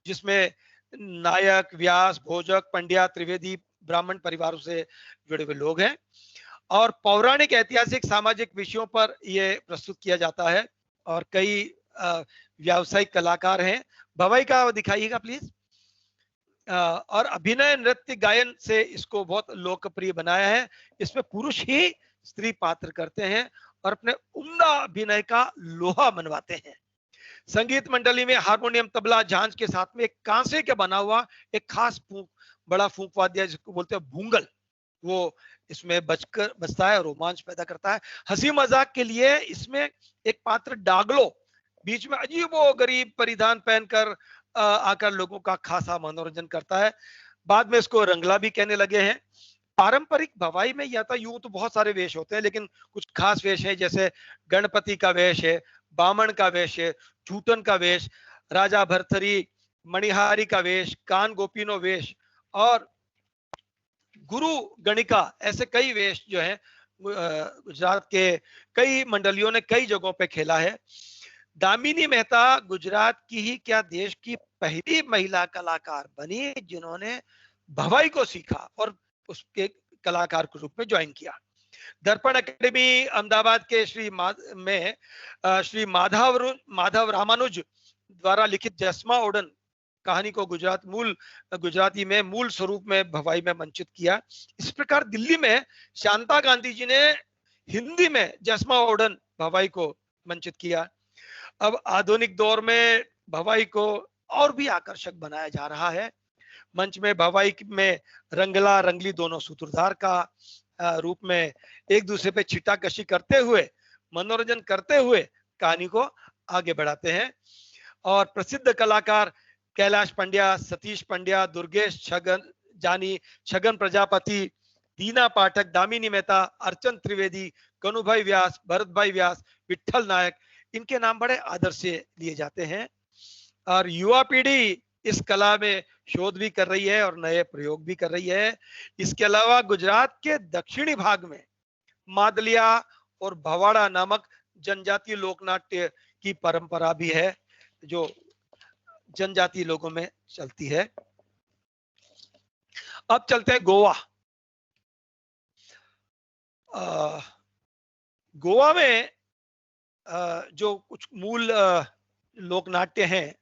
जिसमें नायक, व्यास, भोजक, पंड्या, त्रिवेदी ब्राह्मण परिवारों से जुड़े हुए लोग हैं और पौराणिक, ऐतिहासिक, सामाजिक विषयों पर यह प्रस्तुत किया जाता है और कई व्यावसायिक कलाकार हैं। भवाई का दिखाइएगा प्लीज। और अभिनय, नृत्य, गायन से इसको बहुत लोकप्रिय बनाया है। इसमें पुरुष ही स्त्री पात्र करते हैं और अपने उम्दा अभिनय का लोहा मनवाते हैं। संगीत मंडली में हारमोनियम, तबला, झांझ के साथ में एक कांसे का बना हुआ एक खास बड़ा फूंक वाद्य जिसको बोलते हैं भूंगल, वो इसमें बजता है, रोमांच पैदा करता है। हंसी मजाक के लिए इसमें एक पात्र डागलो बीच में अजीबो गरीब परिधान पहनकर आकर लोगों का खासा मनोरंजन करता है। बाद में इसको रंगला भी कहने लगे हैं। पारंपरिक भवाई में या तो यूं तो बहुत सारे वेश होते हैं, लेकिन कुछ खास वेश है, जैसे गणपति का वेश है, बामण का वेश है, चूटन का वेश, राजा भरथरी, मणिहारी का वेश, कान गोपीनो वेश और गुरु गणिका, ऐसे कई वेश जो है गुजरात के कई मंडलियों ने कई जगहों पे खेला है। दामिनी मेहता गुजरात की ही क्या देश की पहली महिला कलाकार बनी जिन्होंने भवाई को सीखा और उसके कलाकार के रूप में ज्वाइन किया। दर्पण एकेडमी अहमदाबाद के श्री माधव रामानुज द्वारा लिखित जसमा ओडन कहानी को गुजराती में मूल स्वरूप में भवाई में मंचित किया। इस प्रकार दिल्ली में शांता गांधी जी ने हिंदी में जसमा ओडन भवाई को मंचित किया। अब आधुनिक दौर में भवाई को और भी आकर्षक बनाया जा रहा है। मंच में भवाई में रंगला रंगली दोनों सूत्रधार का रूप में एक दूसरे पे छिटाकशी करते हुए, मनोरंजन करते हुए कहानी को आगे बढ़ाते हैं। और प्रसिद्ध कलाकार कैलाश पंड्या, सतीश पंड्या, दुर्गेश जानी, छगन प्रजापति, दीना पाठक, दामिनी मेहता, अर्चन त्रिवेदी, कनुभाई व्यास, भरत भाई व्यास, विठल नायक, इनके नाम बड़े आदर से लिए जाते हैं। और युवा पीढ़ी इस कला में शोध भी कर रही है और नए प्रयोग भी कर रही है। इसके अलावा गुजरात के दक्षिणी भाग में मादलिया और भवाड़ा नामक जनजातीय लोकनाट्य की परंपरा भी है, जो जनजातीय लोगों में चलती है। अब चलते हैं गोवा। गोवा में जो कुछ मूल लोकनाट्य हैं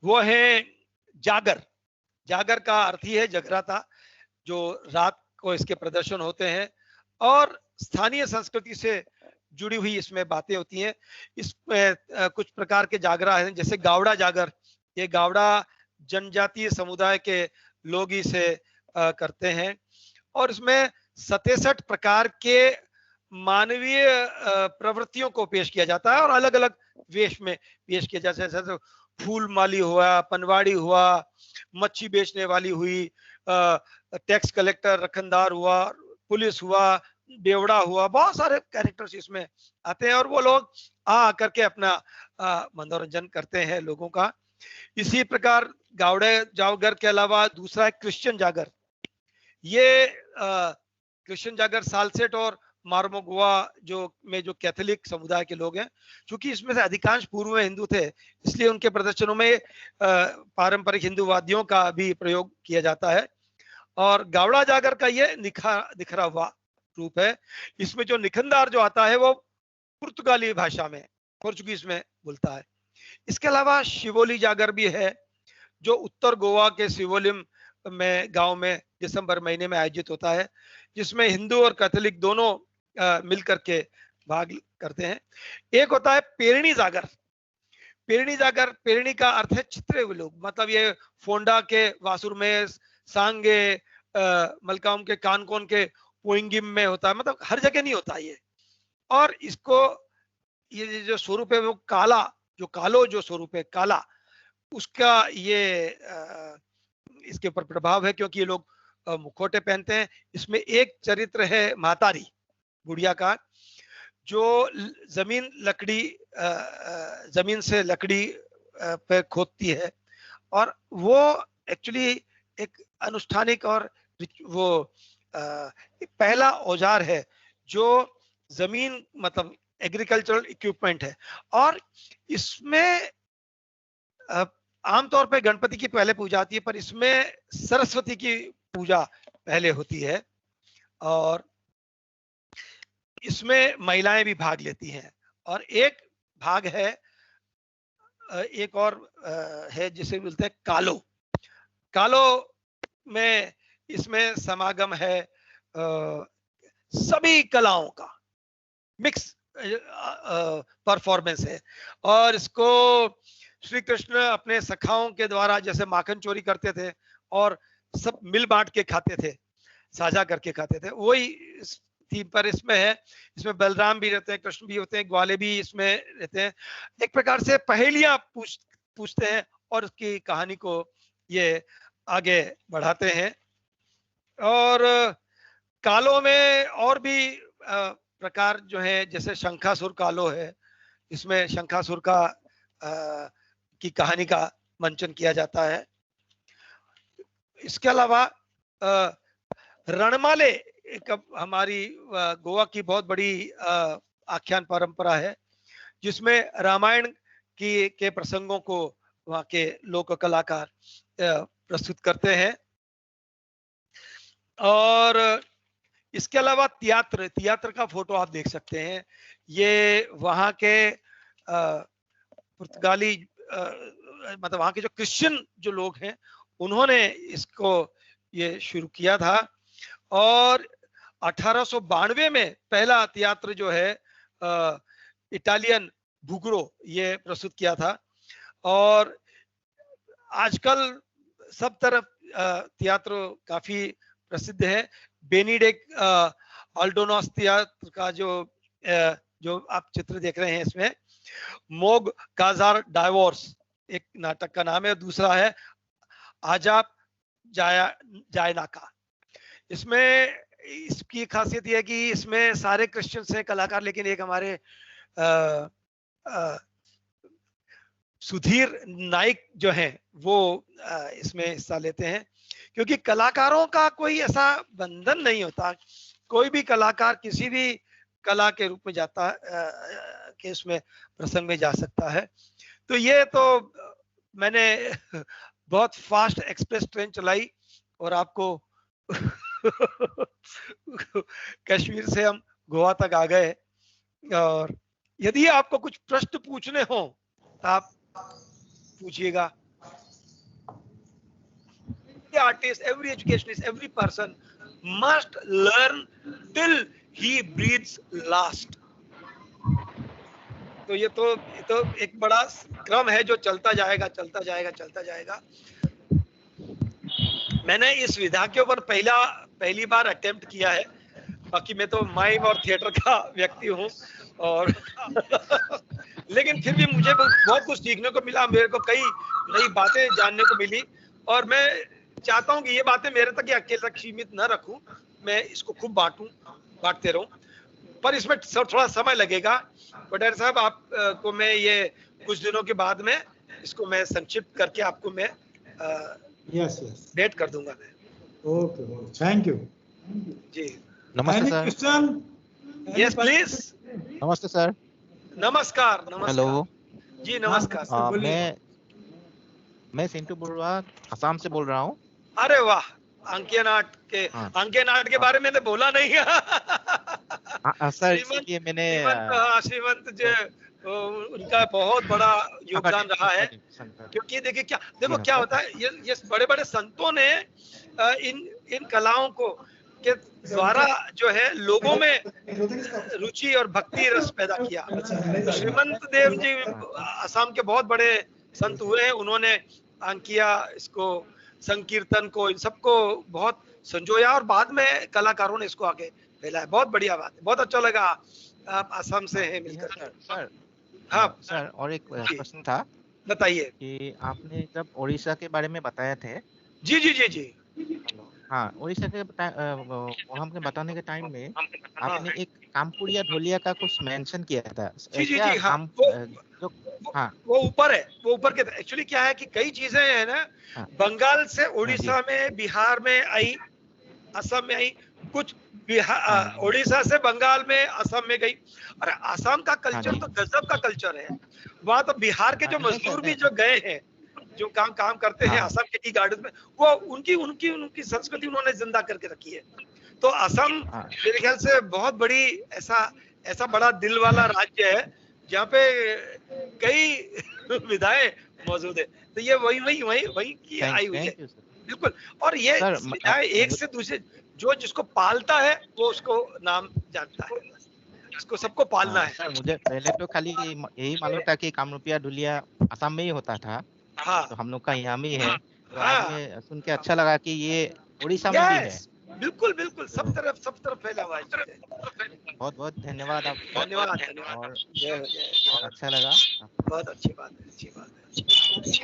वो है जागर। जागर का अर्थ ही है जगराता, जो रात को इसके प्रदर्शन होते हैं और स्थानीय संस्कृति से जुड़ी हुई इसमें बातें होती हैं। इसमें कुछ प्रकार के जागरा हैं, जैसे गावड़ा जागर। ये गावड़ा जनजातीय समुदाय के लोग इसे करते हैं, और इसमें 67 प्रकार के मानवीय प्रवृत्तियों को पेश किया जाता है, और अलग अलग वेश में पेश किया जाता है। जैसे फूल माली हुआ, पनवाड़ी हुआ, मच्छी बेचने वाली हुई, टैक्स कलेक्टर रखनदार हुआ, पुलिस हुआ, बेवड़ा हुआ, बहुत सारे कैरेक्टर्स इसमें आते हैं, और वो लोग आ करके अपना मनोरंजन करते हैं लोगों का। इसी प्रकार गावड़े जागर के अलावा दूसरा है क्रिश्चियन जागर। ये क्रिश्चियन जागर सालसेट और मारमोगोवा जो कैथोलिक समुदाय के लोग हैं, क्योंकि इसमें से अधिकांश पूर्व में हिंदू थे, इसलिए उनके प्रदर्शनों में पारंपरिक हिंदूवादियों का भी प्रयोग किया जाता है। और गावड़ा जागर का ये निखरा हुआ रूप है। इसमें जो निखंदार जो आता है वो पुर्तगाली भाषा में, पोर्चुगीज में बोलता है। इसके अलावा शिवोली जागर भी है, जो उत्तर गोवा के शिवोलिम में गांव में दिसंबर महीने में आयोजित होता है, जिसमें हिंदू और कैथोलिक दोनों मिलकर के भाग करते हैं। एक होता है पेरणी जागर। पेरणी जागर, पेरणी का अर्थ है चित्रे हुए लोग, मतलब ये फोंडा के वासुर में, सांगे मलकाम के कानकोन के पोइंगिम में होता है, मतलब हर जगह नहीं होता ये। और इसको ये जो स्वरूप है वो काला, जो कालो जो स्वरूप है काला, उसका ये इसके ऊपर प्रभाव है, क्योंकि ये लोग मुखौटे पहनते हैं। इसमें एक चरित्र है महतारी बुढ़िया का, जो जमीन से लकड़ी पे खोदती है, और वो एक्चुअली एक अनुष्ठानिक और वो पहला औजार है जो जमीन, मतलब एग्रीकल्चरल इक्विपमेंट है। और इसमें आमतौर पे गणपति की पहले पूजा आती है, पर इसमें सरस्वती की पूजा पहले होती है, और इसमें महिलाएं भी भाग लेती हैं। और एक भाग है, एक और है जिसे बोलते हैं कालो। कालो में इसमें समागम है सभी कलाओं का, मिक्स परफॉर्मेंस है। और इसको श्री कृष्ण अपने सखाओं के द्वारा जैसे माखन चोरी करते थे और सब मिल बांट के खाते थे, साझा करके खाते थे, वही थीम पर इसमें है। इसमें बलराम भी रहते हैं, कृष्ण भी होते हैं, ग्वाले भी इसमें रहते हैं। एक प्रकार से पहेलियां पूछते हैं और उसकी कहानी को ये आगे बढ़ाते हैं। और कालो में और भी प्रकार जो है, जैसे शंखासुर कालो है, इसमें शंखासुर का की कहानी का मंचन किया जाता है। इसके अलावा रणमाले एक हमारी गोवा की बहुत बड़ी आख्यान परंपरा है, जिसमें रामायण के प्रसंगों को वहाँ के लोक कलाकार प्रस्तुत करते हैं। और इसके अलावा तियात्र का फोटो आप देख सकते हैं। ये वहाँ के पुर्तगाली मतलब वहाँ के जो क्रिश्चियन जो लोग हैं, उन्होंने इसको ये शुरू किया था। और 1892 में पहला तियात्र जो है इटालियन बुगरो ये प्रस्तुत किया था। और आजकल सब तरफ तियात्र काफी प्रसिद्ध है। बेनिडिक्ट अल्डोनोस तियात्र का जो आप चित्र देख रहे हैं, इसमें मोग काजार डाइवोर्स एक नाटक का नाम है, दूसरा है आजाब जायनाका। इसमें इसकी खासियत यह है कि इसमें सारे क्रिश्चियंस हैं कलाकार, लेकिन एक हमारे सुधीर नाइक जो हैं वो इसमें हिस्सा लेते हैं, क्योंकि कलाकारों का कोई ऐसा बंधन नहीं होता। कोई भी कलाकार किसी भी कला के रूप में जाता के उसमें प्रसंग में जा सकता है। तो ये तो मैंने बहुत फास्ट एक्सप्रेस ट्रेन चलाई और आपको कश्मीर से हम गोवा तक आ गए। और यदि आपको कुछ प्रश्न पूछने हो तो आप पूछिएगा। Every artist, every educationist, every person must learn till he breathes last. तो ये तो एक बड़ा क्रम है जो चलता जाएगा, चलता जाएगा, चलता जाएगा। मैंने इस विधा के ऊपर पहली बार अटेम्प्ट किया है, बाकी मैं तो माइम और थिएटर का व्यक्ति हूँ, और लेकिन फिर भी मुझे बहुत कुछ सीखने को मिला, मेरे को कई नई बातें जानने को मिली, और मैं चाहता हूँ कि ये बातें मेरे तक या अकेले तक सीमित न रखूं, मैं इसको खूब बांटते रहूं, पर इसमें थोड़ा समय लगेगा। पटेल साहब, आपको मैं ये कुछ दिनों के बाद में इसको मैं संक्षिप्त करके आपको मैं यस डेट कर दूंगा मैं। ओके, थैंक यू जी। नमस्ते सर। क्वेश्चन? Yes please. नमस्ते सर। नमस्कार। हेलो जी नमस्कार। मैं सिंटू बरुआ असम से बोल रहा हूँ। अरे वाह, अंकिया नाट के बारे में तो बोला नहीं है। सर इसलिए मैंने श्रीमंत जो उनका बहुत बड़ा योगदान रहा है, क्योंकि देखिए क्या होता है, ये बड़े बड़े संतों ने इन कलाओं को के द्वारा जो है लोगों में रुचि और भक्ति रस पैदा किया। श्रीमंत देव जी असम के बहुत बड़े संत हुए हैं, उन्होंने अंकिया, इसको संकीर्तन को, इन सबको बहुत संजोया, और बाद में कलाकारों ने इसको आगे फैलाया। बहुत बढ़िया बात है, बहुत अच्छा लगा आप असम से हैं मिलकर। सर हाँ सर, और एक प्रश्न था, बताइए। कि आपने जब उड़ीसा के बारे में बताया थे। जी जी जी जी। हाँ, उड़ीसा के हमने बताने के टाइम में आपने एक कामपुड़िया ढोलिया का कुछ मेंशन किया था। जी जी जी। हाँ, वो ऊपर है, वो ऊपर के। एक्चुअली क्या है कि कई चीजें है ना, बंगाल से उड़ीसा में, बिहार में आई, असम में आई, कुछ उड़ीसा से बंगाल में, असम में गई। और असम का कल्चर तो गजब का कल्चर है। वहां तो बिहार के जो मजदूर भी जो गए हैं, जो काम करते हैं असम के टी गार्डन में, वो उनकी संस्कृति उन्होंने जिंदा करके रखी है। तो असम मेरे ख्याल से बहुत बड़ी ऐसा बड़ा दिल वाला राज्य है, जहाँ पे कई विधाएं मौजूद है। तो ये वही की आई हुई है, बिल्कुल। और ये विधाएं एक से दूसरे, जिसको पालता है वो उसको नाम जानता है, इसको सबको पालना है। सर, मुझे पहले तो खाली यही मालूम था कि कामरूपिया ढोलिया असम में ही होता था। हाँ, तो हम लोग का यहाँ भी है। तो आज में सुन के अच्छा लगा कि ये उड़ीसा में भी है। बिल्कुल सब तरफ फैला हुआ है। बहुत बहुत धन्यवाद आपको। धन्यवाद। और अच्छा लगा। बहुत अच्छी बात है।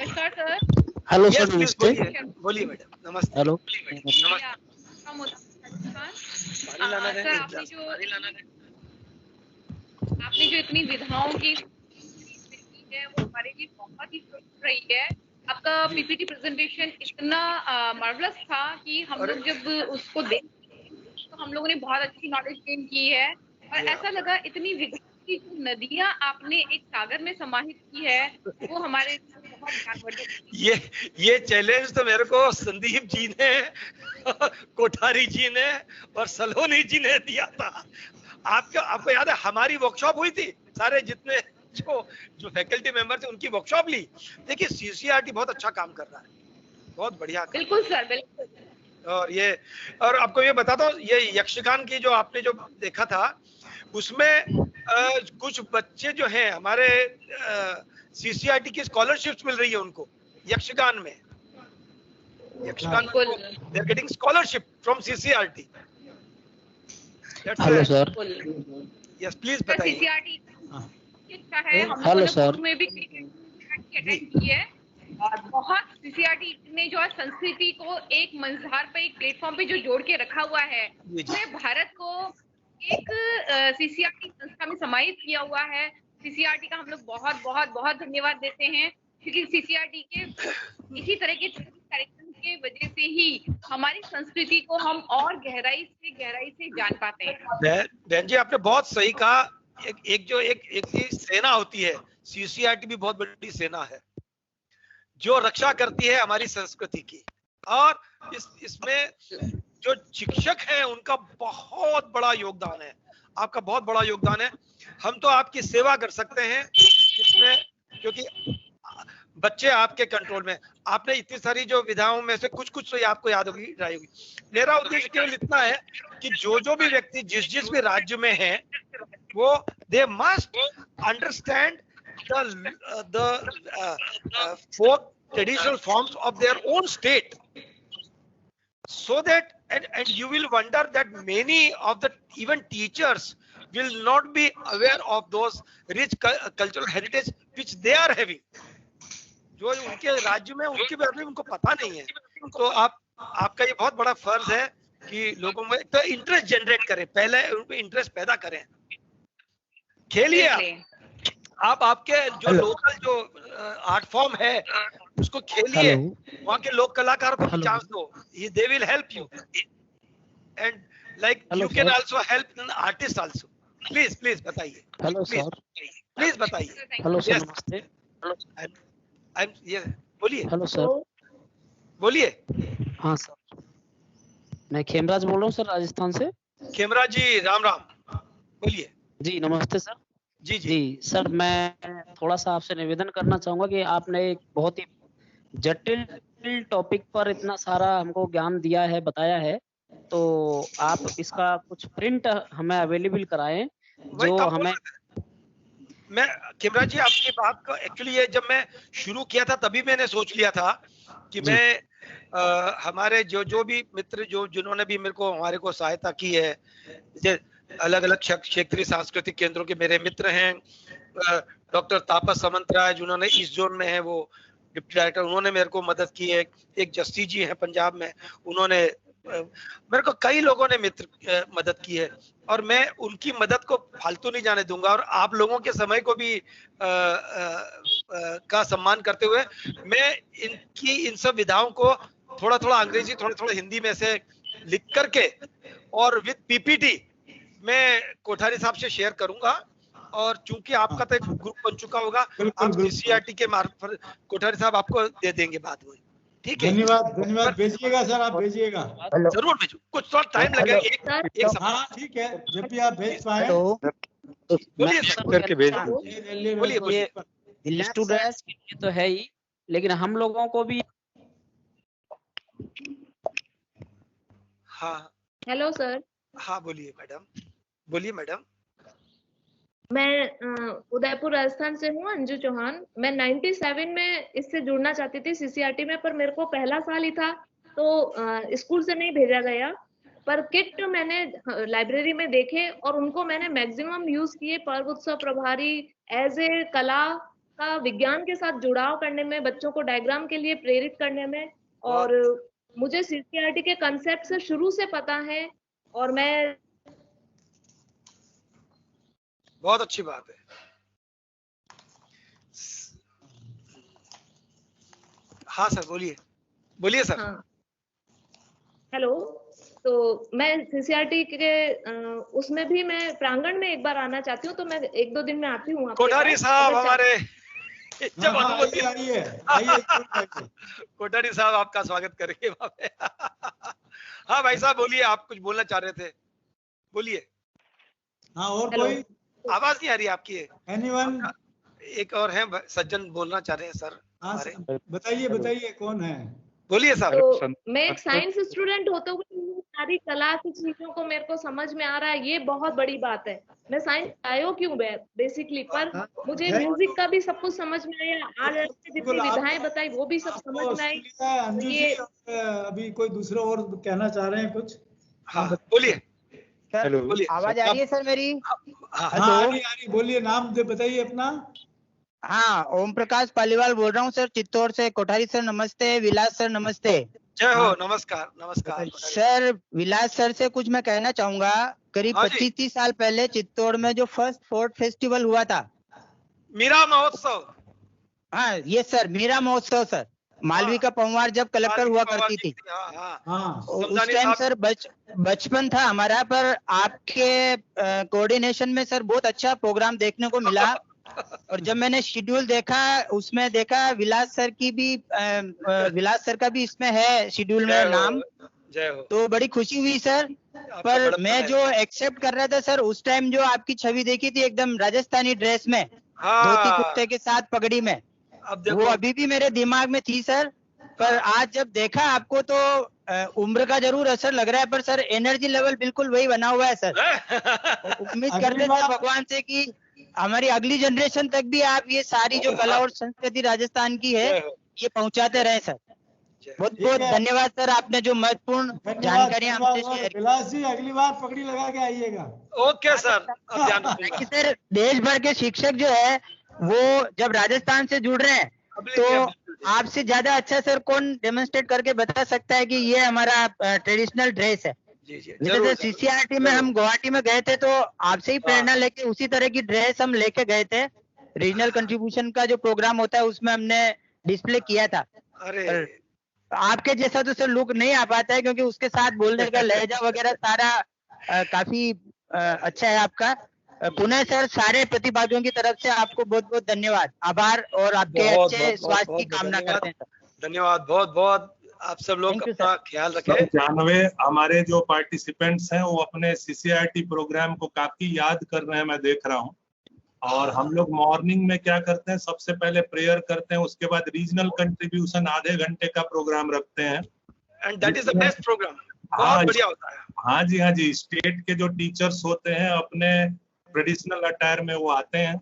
नमस्कार सर। हेलो सर, नमस्ते। बोलिए मैडम। नमस्ते। हेलो। आपने जो इतनी विधाओं की है वो हमारे लिए बहुत ही रही है। आपका पीपीटी प्रेजेंटेशन इतना मार्वलस था कि हम लोग जब उसको देखे तो हम लोगों ने बहुत अच्छी नॉलेज गेन की है, और ऐसा लगा इतनी विधाओं की जो नदियां आपने एक सागर में समाहित की है, वो हमारे बहुत ज्ञानवर्धक। ये चैलेंज तो मेरे को संदीप जी ने, कोठारी जी ने और सलोनी जी ने दिया था। आपको याद है, हमारी वर्कशॉप हुई थी, सारे जितने जो फैकल्टी मेंबर थे उनकी वर्कशॉप ली। देखिए सीसीआरटी बहुत अच्छा काम कर रहा है, बहुत बढ़िया। बिल्कुल सर, बिल्कुल। और आपको ये बताता हूँ, ये यक्षगान की जो आपने जो देखा था, उसमें कुछ बच्चे जो हैं हमारे, सीसीआरटी की स्कॉलरशिप्स मिल रही है उनको यक्षगान में। Yakshagana they are getting scholarship from CCRT. Hello sir. Yes please बताइए। सीसीआरटी है, हम हेलो लोगों सर। ने भी अटेंड की है, और बहुत सीसीआरटी ने जो संस्कृति को एक मंजर पे, एक प्लेटफॉर्म पे जो जोड़ के रखा हुआ है, उसने भारत को एक सीसीआरटी संस्था में समाहित किया हुआ है। सीसीआरटी का हम लोग बहुत बहुत बहुत धन्यवाद देते हैं, क्योंकि सीसीआरटी के इसी तरह के कार्यक्रम के वजह से ही हमारी संस्कृति को हम और गहराई से जान पाते हैं। बहन जी, आपने बहुत सही कहा। एक सेना होती है, सीसीआरटी भी बहुत बड़ी सेना है जो रक्षा करती है हमारी संस्कृति की। और इसमें जो शिक्षक हैं उनका बहुत बड़ा योगदान है, आपका बहुत बड़ा योगदान है। हम तो आपकी सेवा कर सकते हैं इसमें, क्योंकि बच्चे आपके कंट्रोल में। आपने इतनी सारी जो विधाओं में से कुछ तो आपको याद होगी, रही होगी। मेरा उद्देश्य केवल इतना है कि जो भी व्यक्ति जिस भी राज्य में है, वो they must understand the folk traditional forms of their own state, so that and you will wonder that many of the even teachers will not be aware of those rich cultural heritage which they are having, जो उनके राज्य में उनके बारे में उनको पता नहीं है। तो आपका ये बहुत बड़ा फर्ज है कि लोगों में तो इंटरेस्ट जनरेट करें, पहले उनको इंटरेस्ट पैदा करें। खेलिए आप आपके जो लोकल जो आर्ट फॉर्म है उसको खेलिए, वहाँ के लोक कलाकारों को चांस दो, they will help you and like you can also help an artist also. Please बताइए। हेलो सर, प्लीज बताइए। हेलो सर, नमस्ते। बोलिए। हेलो सर, बोलिए। हाँ सर, मैं खेमराज बोल रहा हूँ सर, राजस्थान से। खेमराज जी राम राम, बोलिए। जी नमस्ते सर। जी सर, मैं थोड़ा सा आपसे निवेदन करना चाहूंगा कि आपने एक बहुत ही जटिल टॉपिक पर इतना सारा हमको ज्ञान दिया है, बताया है, तो आप इसका कुछ प्रिंट हमें अवेलेबल कराएं जो हमें। मैं खेमराज जी आपकी बात को एक्चुअली ये जब मैं शुरू किया था तभी मैंने सोच लिया था कि मैं हमारे जो भी मित्र जिन्होंने भी मेरे को हमारे को सहायता की है, अलग अलग क्षेत्रीय सांस्कृतिक केंद्रों के मेरे मित्र हैं, डॉक्टर तापस सामंतराय जिन्होंने इस जोन में है, वो डिप्टी डायरेक्टर, उन्होंने मेरे को मदद की है। एक जस्सी जी हैं पंजाब में, उन्होंने मेरे को, कई लोगों ने मित्र मदद की है, और मैं उनकी मदद को फालतू नहीं जाने दूंगा। और आप लोगों के समय को भी का सम्मान करते हुए मैं इन सब विधाओं को थोड़ा अंग्रेजी थोड़ा हिंदी में से लिख करके और विद पीपीटी मैं कोठारी साहब से शेयर करूंगा। और चूंकि आपका तो एक ग्रुप बन चुका होगा, आप सीसीआरटी के मार्फत कोठारी साहब आपको दे देंगे बाद में। ठीक है, धन्यवाद। भेजिएगा सर, आप भेजिएगा। जरूर भेजो, कुछ थोड़ा टाइम लगेगा, एक हाँ ठीक है, जब भी आप भेज पाए। बोलिए सर, करके भेज बोलिए। स्टूडेंट्स के लिए तो है ही, लेकिन हम लोगों को भी। हाँ हेलो सर। हाँ बोलिए मैडम। मैं उदयपुर राजस्थान से हूँ, अंजू चौहान। मैं 97 में इससे जुड़ना चाहती थी सीसीआरटी में, पर मेरे को पहला साल ही था तो स्कूल से नहीं भेजा गया। पर किट मैंने लाइब्रेरी में देखे और उनको मैंने मैक्सिमम यूज किए। पर्व उत्सव प्रभारी एज ए कला का विज्ञान के साथ जुड़ाव करने में, बच्चों को डायग्राम के लिए प्रेरित करने में, और मुझे सीसीआरटी के कंसेप्ट से शुरू से पता है। और मैं बहुत अच्छी बात है। हाँ सर, बोलिए सर। हाँ हेलो, तो मैं सीसीआरटी के उसमें भी मैं प्रांगण में एक बार आना चाहती हूँ, तो मैं 1-2 दिन में आती हूँ। कोठारी साहब हमारे जब आइए कोठारी साहब आपका स्वागत करेंगे वहां पे। हाँ भाई साहब बोलिए, आप कुछ बोलना चाह रहे थे, बोलिए। हाँ, और कोई आवाज नहीं आ रही आपकी? एनीवन? एक और है सज्जन, बोलना चाह रहे हैं सर। हाँ बताइए कौन है? बोलिए सर। तो मैं एक साइंस स्टूडेंट होते हुए सारी कला की चीजों को मेरे को समझ में आ रहा है, ये बहुत बड़ी बात है। मैं साइंस आयो क्यों बेसिकली, पर मुझे म्यूजिक का भी सब कुछ समझ में आया। आज जितनी विधाएं बताई वो भी सब समझ में आई। ये अभी कोई दूसरा और कहना चाह रहे हैं कुछ? हाँ बोलिए। हेलो, आवाज आ रही है सर मेरी? हाँ आ रही, बोलिए, नाम बताइए अपना। हाँ, ओम प्रकाश पालीवाल बोल रहा हूँ सर, चित्तौड़ से। कोठारी सर नमस्ते, विलास सर नमस्ते। जय हो। नमस्कार सर। विलास सर से कुछ मैं कहना चाहूंगा। करीब 25-30 साल पहले चित्तौड़ में जो फर्स्ट फोर्ट फेस्टिवल हुआ था, मीरा महोत्सव। हाँ ये सर, मीरा महोत्सव सर, मालवी का पंवार जब कलेक्टर हुआ करती थी। उस टाइम सर बचपन था हमारा, पर आपके कोऑर्डिनेशन में सर बहुत अच्छा प्रोग्राम देखने को मिला। और जब मैंने शेड्यूल देखा, उसमें देखा विलास सर का भी इसमें है शेड्यूल में नाम, तो बड़ी खुशी हुई सर। पर मैं जो एक्सेप्ट कर रहा था सर, उस टाइम जो आपकी छवि देखी थी एकदम राजस्थानी ड्रेस में, धोती कुर्ते के साथ पगड़ी में, अब देखो, वो अभी भी मेरे दिमाग में थी सर, पर आज जब देखा आपको तो उम्र का जरूर असर लग रहा है, पर सर एनर्जी लेवल बिल्कुल वही बना हुआ है सर। उम्मीद करते हैं भगवान से कि हमारी अगली जनरेशन तक भी आप ये सारी जो कला और संस्कृति राजस्थान की है ये पहुंचाते रहे सर। बहुत बहुत धन्यवाद सर, आपने जो महत्वपूर्ण जानकारी हमसे शेयर। विलास जी अगली बार पगड़ी लगा के आइएगा। ओके सर, सर देश भर के शिक्षक जो है वो जब राजस्थान से जुड़ रहे हैं तो आपसे ज्यादा अच्छा सर कौन डेमोन्स्ट्रेट करके बता सकता है कि ये हमारा ट्रेडिशनल ड्रेस है। जैसे सीसीआरटी में हम गुवाहाटी में गए थे तो आपसे ही प्रेरणा लेके उसी तरह की ड्रेस हम लेके गए थे। रीजनल कंट्रीब्यूशन का जो प्रोग्राम होता है उसमें हमने डिस्प्ले किया था। अरे आपके जैसा तो सर लुक नहीं आ पाता है क्योंकि उसके साथ बोलने का लहजा वगैरह सारा काफी अच्छा है आपका। पुनः सर सारे प्रतिभागियों की तरफ से आपको बहुत बहुत धन्यवाद, आभार और आपके अच्छे स्वास्थ्य की कामना करते हैं सर। धन्यवाद, बहुत बहुत। आप सब लोग अपना ख्याल रखें। 95 हमारे जो पार्टिसिपेंट्स हैं वो अपने सीसीआरटी प्रोग्राम को काफी याद कर रहे हैं, मैं देख रहा हूँ। और हम लोग मॉर्निंग में क्या करते हैं, सबसे पहले प्रेयर करते हैं, उसके बाद रीजनल कंट्रीब्यूशन आधे घंटे का प्रोग्राम रखते हैं। And that is the best program, बहुत बढ़िया होता है। हाँ जी, हाँ जी। स्टेट के जो टीचर्स होते हैं अपने ट्रेडिशनल अटायर में वो आते हैं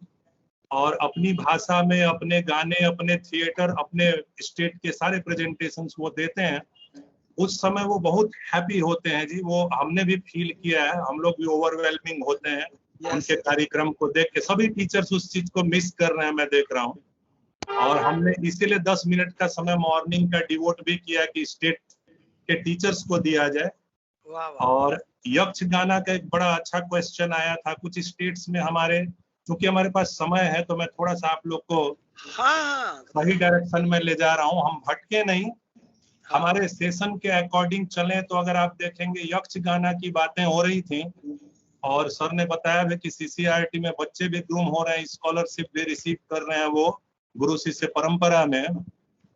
और अपनी भाषा में अपने गाने, अपने थिएटर, अपने स्टेट के सारे प्रेजेंटेशंस वो देते हैं। उस समय वो बहुत हैप्पी होते हैं जी, वो हमने भी फील किया है, हम लोग भी ओवरवेलमिंग होते हैं उनके कार्यक्रम को देख के। सभी टीचर्स उस चीज को मिस कर रहे हैं, मैं देख रहा हूँ। और हमने इसीलिए 10 मिनट का समय मॉर्निंग का डिवोट भी किया कि स्टेट के टीचर्स को दिया जाए। और यक्ष गाना का एक बड़ा अच्छा क्वेश्चन आया था। कुछ स्टेट्स में हमारे, क्योंकि हमारे पास समय है तो मैं थोड़ा सा आप लोग को सही डायरेक्शन में ले जा रहा हूँ, हम भटके नहीं, हमारे सेशन के अकॉर्डिंग चले। तो अगर आप देखेंगे यक्ष गाना की बातें हो रही थी और सर ने बताया भी कि सीसीआरटी में बच्चे भी ग्रूम हो रहे हैं, स्कॉलरशिप भी रिसीव कर रहे हैं वो गुरु शिष्य परंपरा में।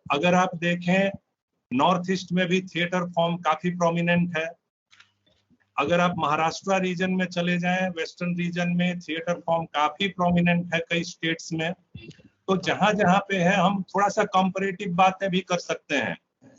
अगर आप देखें नॉर्थ ईस्ट में भी थिएटर फॉर्म काफी प्रोमिनेंट है। अगर आप महाराष्ट्र रीजन में चले जाएं, वेस्टर्न रीजन में थिएटर फॉर्म काफी प्रोमिनेंट है कई स्टेट्स में। तो जहां जहां पे है हम थोड़ा सा कंपैरेटिव बातें भी कर सकते हैं।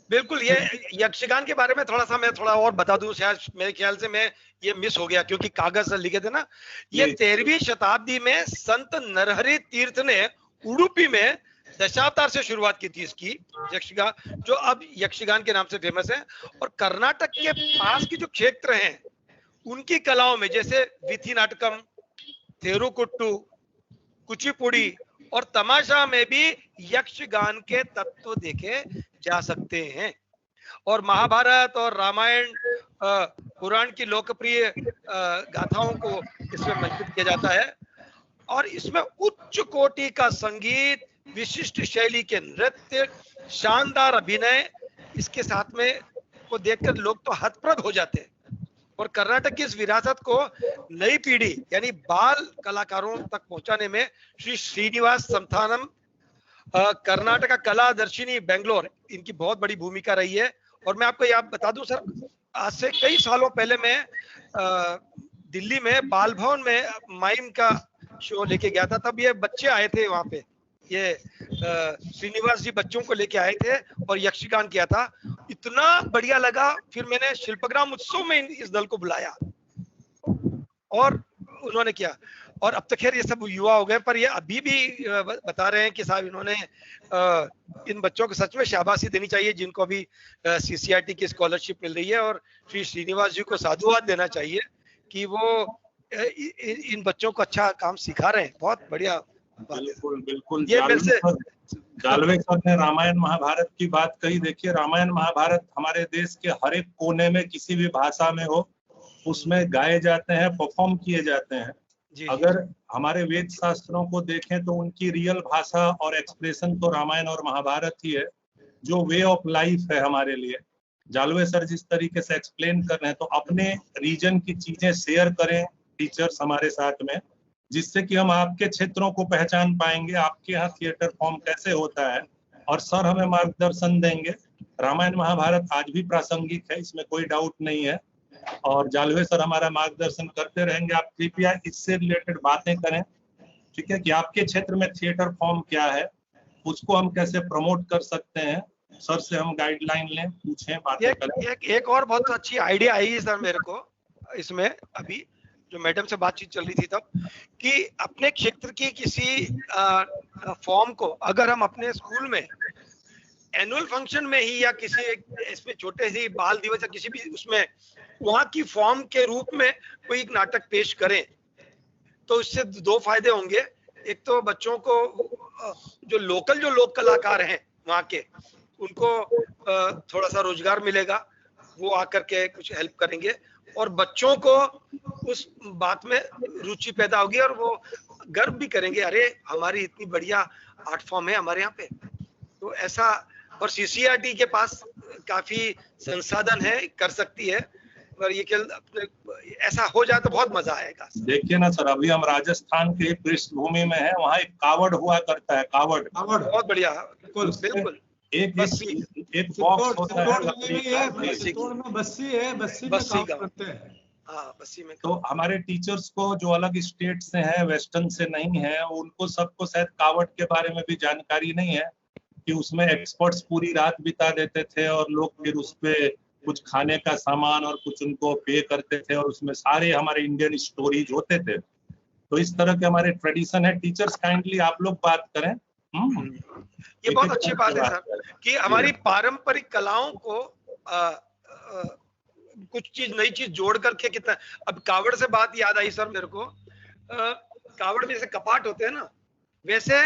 बिल्कुल। ये यक्षगान के बारे में मैं थोड़ा और बता दूं, शायद मेरे ख्याल से मैं ये मिस हो गया क्योंकि कागज से लिखे थे ना। ये 13वीं शताब्दी में संत नरहरि तीर्थ ने उडुपी में दशावतार से शुरुआत की थी इसकी यक्षगान, जो अब यक्षगान के नाम से फेमस है। और कर्नाटक के पास की जो क्षेत्र हैं उनकी कलाओं में जैसे वीथी नाटकम, थेरुकुट्टू, कुचिपुड़ी और तमाशा में भी यक्षगान के तत्व देखे जा सकते हैं। और महाभारत और रामायण पुराण की लोकप्रिय गाथाओं को इसमें मंचित किया जाता है। और इसमें उच्च कोटि का संगीत, विशिष्ट शैली के नृत्य, शानदार अभिनय, इसके साथ में को देखकर लोग तो हतप्रभ हो जाते हैं। और कर्नाटक की इस विरासत को नई पीढ़ी यानी बाल कलाकारों तक पहुंचाने में श्री श्रीनिवास संथानम, कर्नाटका कला दर्शिनी बेंगलोर, इनकी बहुत बड़ी भूमिका रही है। और मैं आपको याद बता दूं सर, आज से कई सालों पहले मैं दिल्ली में बाल भवन में माइम का शो लेके गया था। तब ये बच्चे आए थे वहां पे, ये श्रीनिवास जी बच्चों को लेके आए थे और यक्षगान किया था। इतना बढ़िया लगा। फिर मैंने शिल्पग्राम उत्सव में इस दल को बुलाया और उन्होंने किया। और अब तो खैर ये सब युवा हो गए, पर ये अभी भी बता रहे हैं कि साहब इन्होंने इन बच्चों को सच में शाबाशी देनी चाहिए जिनको अभी सीसीआरटी की स्कॉलरशिप मिल रही है। और श्री श्रीनिवास जी को साधुवाद देना चाहिए कि वो इन बच्चों को अच्छा काम सिखा रहे हैं। बहुत बढ़िया। बिल्कुल बिल्कुल। जालवे सर ने रामायण महाभारत की बात कही। देखिए, रामायण महाभारत हमारे देश के हर एक कोने में किसी भी भाषा में हो उसमें गाए जाते हैं, परफॉर्म किए जाते हैं। अगर हमारे वेद शास्त्रों को देखें तो उनकी रियल भाषा और एक्सप्रेशन तो रामायण और महाभारत ही है, जो वे ऑफ लाइफ है हमारे लिए। जालवे सर जिस तरीके से एक्सप्लेन कर रहे हैं, तो अपने रीजन की चीजें शेयर करें टीचर्स हमारे साथ में, जिससे कि हम आपके क्षेत्रों को पहचान पाएंगे, आपके यहाँ थिएटर फॉर्म कैसे होता है, और सर हमें मार्गदर्शन देंगे। रामायण महाभारत आज भी प्रासंगिक है, इसमें कोई डाउट नहीं है, और जालवे सर हमारा मार्गदर्शन करते रहेंगे। आप कृपया इससे रिलेटेड बातें करें, ठीक है, कि आपके क्षेत्र में थिएटर फॉर्म क्या है, उसको हम कैसे प्रमोट कर सकते हैं, सर से हम गाइडलाइन लें, पूछें, बातें करें। एक और बहुत अच्छी आइडिया आई है सर मेरे को इसमें, अभी जो मैडम से बातचीत चल रही थी तब, कि अपने क्षेत्र की किसी फॉर्म को अगर हम अपने स्कूल में एनुअल फंक्शन में ही या किसी इसमें छोटे से बाल दिवस या किसी भी उसमें वहां की फॉर्म के रूप में कोई एक नाटक पेश करें, तो इससे दो फायदे होंगे। एक तो बच्चों को जो लोक कलाकार हैं वहां के, उनको थोड़ा सा रोजगार मिलेगा, वो आकर के कुछ हेल्प करेंगे, और बच्चों को उस बात में रुचि पैदा होगी और वो गर्व भी करेंगे, अरे हमारी इतनी बढ़िया आर्ट फॉर्म है हमारे यहाँ पे। तो ऐसा, और सीसीआरटी के पास काफी संसाधन है, कर सकती है, और ये ऐसा हो जाए तो बहुत मजा आएगा। देखिए ना सर, अभी हम राजस्थान के पृष्ठभूमि में है, वहाँ एक कावड़ हुआ करता है, कावड़ बहुत बढ़िया, बिल्कुल। एक बॉक्स होता है, बस्सी करते हैं। हाँ, बस्सी में। तो हमारे टीचर्स को जो अलग स्टेट से हैं, वेस्टर्न से नहीं है, उनको सबको शायद कावड़ के बारे में भी जानकारी नहीं है, कि उसमें एक्सपर्ट्स पूरी रात बिता देते थे और लोग फिर उस पे कुछ खाने का सामान और कुछ उनको पे करते थे, और उसमें सारे हमारे इंडियन स्टोरीज होते थे। तो इस तरह के हमारे ट्रेडिशन है। टीचर्स काइंडली आप लोग बात करें। ये बहुत अच्छी बात है सर, कि हमारी पारंपरिक कलाओं को कुछ चीज, नई चीज जोड़ करके कितना। अब कावड़ से बात याद आई सर मेरे को, कावड़ में जैसे कपाट होते हैं ना, वैसे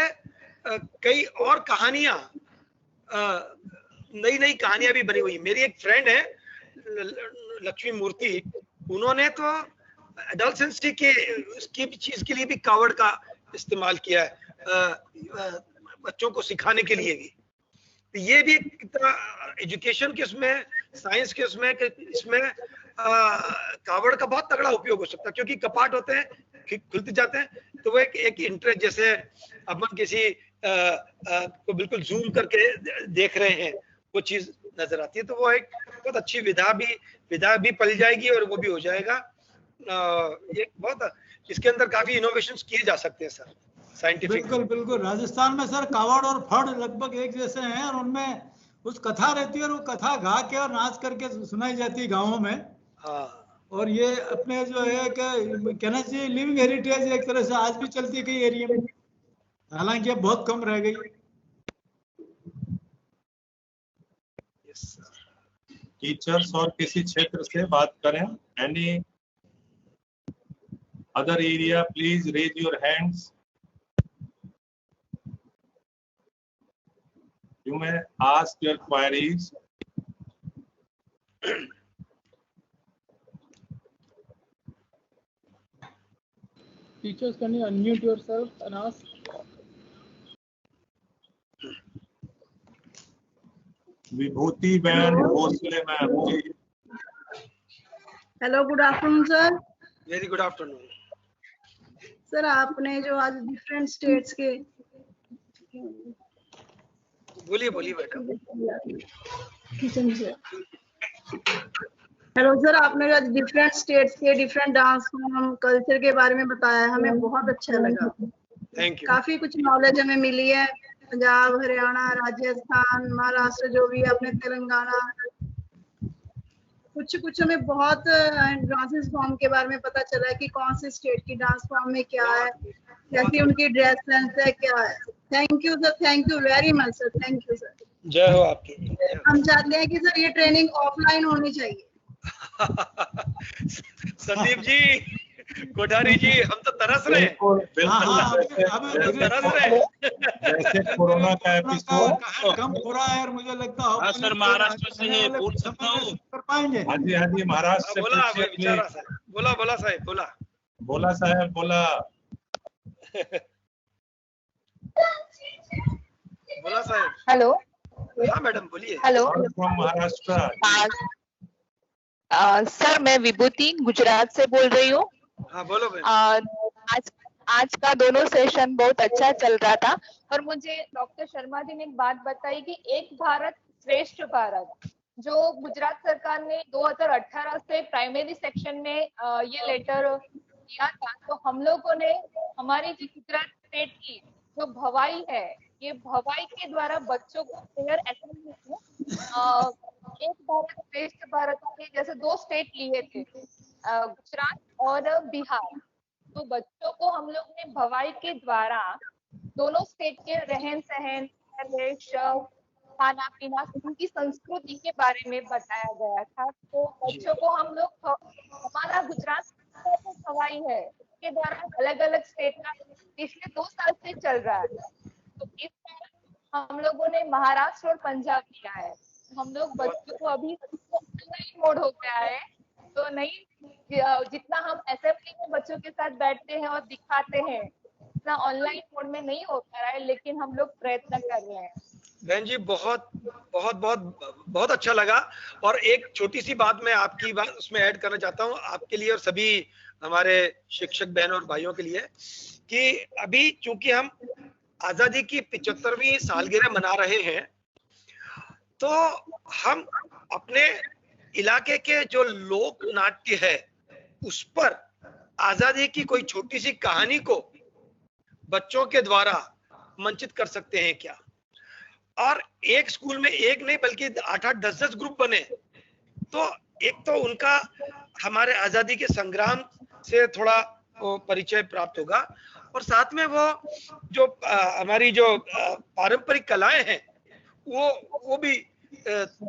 कई और कहानियां, नई नई कहानियां भी बनी हुई। मेरी एक फ्रेंड है लक्ष्मी मूर्ति, उन्होंने तो एडल्सेंसी के उसकी चीज के लिए भी कावड़ का इस्तेमाल किया है, बच्चों को सिखाने के लिए भी। तो ये भी कितना एजुकेशन के उसमें, साइंस के उसमें, इसमें कावड़ का बहुत तगड़ा उपयोग हो सकता है, क्योंकि कपाट होते हैं, खुलते जाते हैं, तो वो एक इंटरेस्ट, जैसे अपन किसी को बिल्कुल जूम करके देख रहे हैं, वो चीज नजर आती है। तो वो एक बहुत अच्छी विधा भी पल जाएगी और वो भी हो जाएगा। ये बहुत, इसके अंदर काफी इनोवेशंस किए जा सकते हैं सर, साइंटिफिक। बिल्कुल। राजस्थान में सर कावड़ और फड़ लगभग एक जैसे हैं, और उनमें कुछ कथा रहती है, और वो कथा गा के और नाच करके सुनाई जाती है गाँवों में। हाँ। और ये अपने जो है कहना चाहिए लिविंग हेरिटेज एक तरह से आज भी चलती है कई एरिया में, हालांकि अब बहुत कम रह गई। टीचर्स और किसी क्षेत्र से बात करें, any other area, please raise your hands. You may ask your queries. Teachers, can you unmute yourself and ask? Vibhuti बहन Bhosle ma'am ji. Hello, good afternoon sir. Very good afternoon sir. आपने जो आज डिफरेंट स्टेट्स के, बोलिए बेटा। हेलो सर, आपने जो आज डिफरेंट स्टेट्स के डिफरेंट डांस फॉर्म, कल्चर के बारे में बताया, हमें बहुत अच्छा लगा। Thank you. काफी कुछ नॉलेज हमें मिली है। पंजाब, हरियाणा, राजस्थान, महाराष्ट्र, जो भी अपने तेलंगाना, कुछ हमें बहुत डांसेस फॉर्म के बारे में पता चला है कि कौन से स्टेट की डांस फॉर्म में क्या है, कैसी उनकी ड्रेस सेंस है, क्या है। Thank you sir, thank you very much sir, thank you sir. जय हो आपकी। हम चाहते हैं कि सर ये ट्रेनिंग ऑफलाइन होनी चाहिए। संदीप जी, कोठारी जी, हम तो तरस रहे हैं। जैसे कोरोना का एपिसोड कम हो रहा है, और मुझे लगता है सर महाराष्ट्र से है, पूछ सकता हूँ? कर पाएंगे। हाँ जी, महाराष्ट्र से। बोला साहब, बोला साहब, बोला। बोला साहब। हेलो। हाँ मैडम, बोलिए। हेलो। महाराष्ट्र। सर, मैं विभूति गुजरात से बोल रही हूँ। हाँ, बोलो। आज का दोनों सेशन बहुत अच्छा चल रहा था, और मुझे डॉक्टर शर्मा जी ने एक बात बताई कि एक भारत श्रेष्ठ भारत, जो गुजरात सरकार ने 2018 से प्राइमरी सेक्शन में ये लेटर दिया था, तो हम लोगों ने हमारी गुजरात स्टेट की जो भवाई है, ये भवाई के द्वारा बच्चों को फेयर असेंबली में एक भारत श्रेष्ठ भारत के जैसे 2 स्टेट लिए थे, गुजरात और बिहार। तो बच्चों को हम लोग ने भवाई के द्वारा दोनों स्टेट के रहन सहन, खाना पीना, उनकी संस्कृति के बारे में बताया गया था। तो बच्चों को हम लोग, हमारा गुजरात का जो भवाई है उसके द्वारा अलग अलग स्टेट का पिछले 2 साल से चल रहा है। तो इस बार हम लोगों ने महाराष्ट्र और पंजाब लिया है। हम लोग बच्चों को अभी ऑनलाइन मोड हो गया है, तो नहीं जितना हम असेंबली में बच्चों के साथ बैठते हैं और दिखाते हैं उतना ऑनलाइन मोड में नहीं हो पा रहा है, लेकिन हम लोग प्रयत्न कर रहे हैं। बहन जी बहुत बहुत बहुत बहुत अच्छा लगा। और एक छोटी सी बात मैं आपकी बात उसमें ऐड करना चाहता हूँ आपके लिए और सभी हमारे शिक्षक बहनों और भाइयों के लिए, कि अभी चूंकि हम आजादी की 75वीं सालगिरह मना रहे हैं, तो हम अपने इलाके के जो लोक नाट्य है उस पर आजादी की कोई छोटी सी कहानी को बच्चों के द्वारा मंचित कर सकते हैं क्या? और एक स्कूल में एक नहीं बल्कि 8-8, 10-10 ग्रुप बने, तो एक तो उनका हमारे आजादी के संग्राम से थोड़ा वो परिचय प्राप्त होगा, और साथ में वो जो हमारी जो पारंपरिक कलाएं हैं वो भी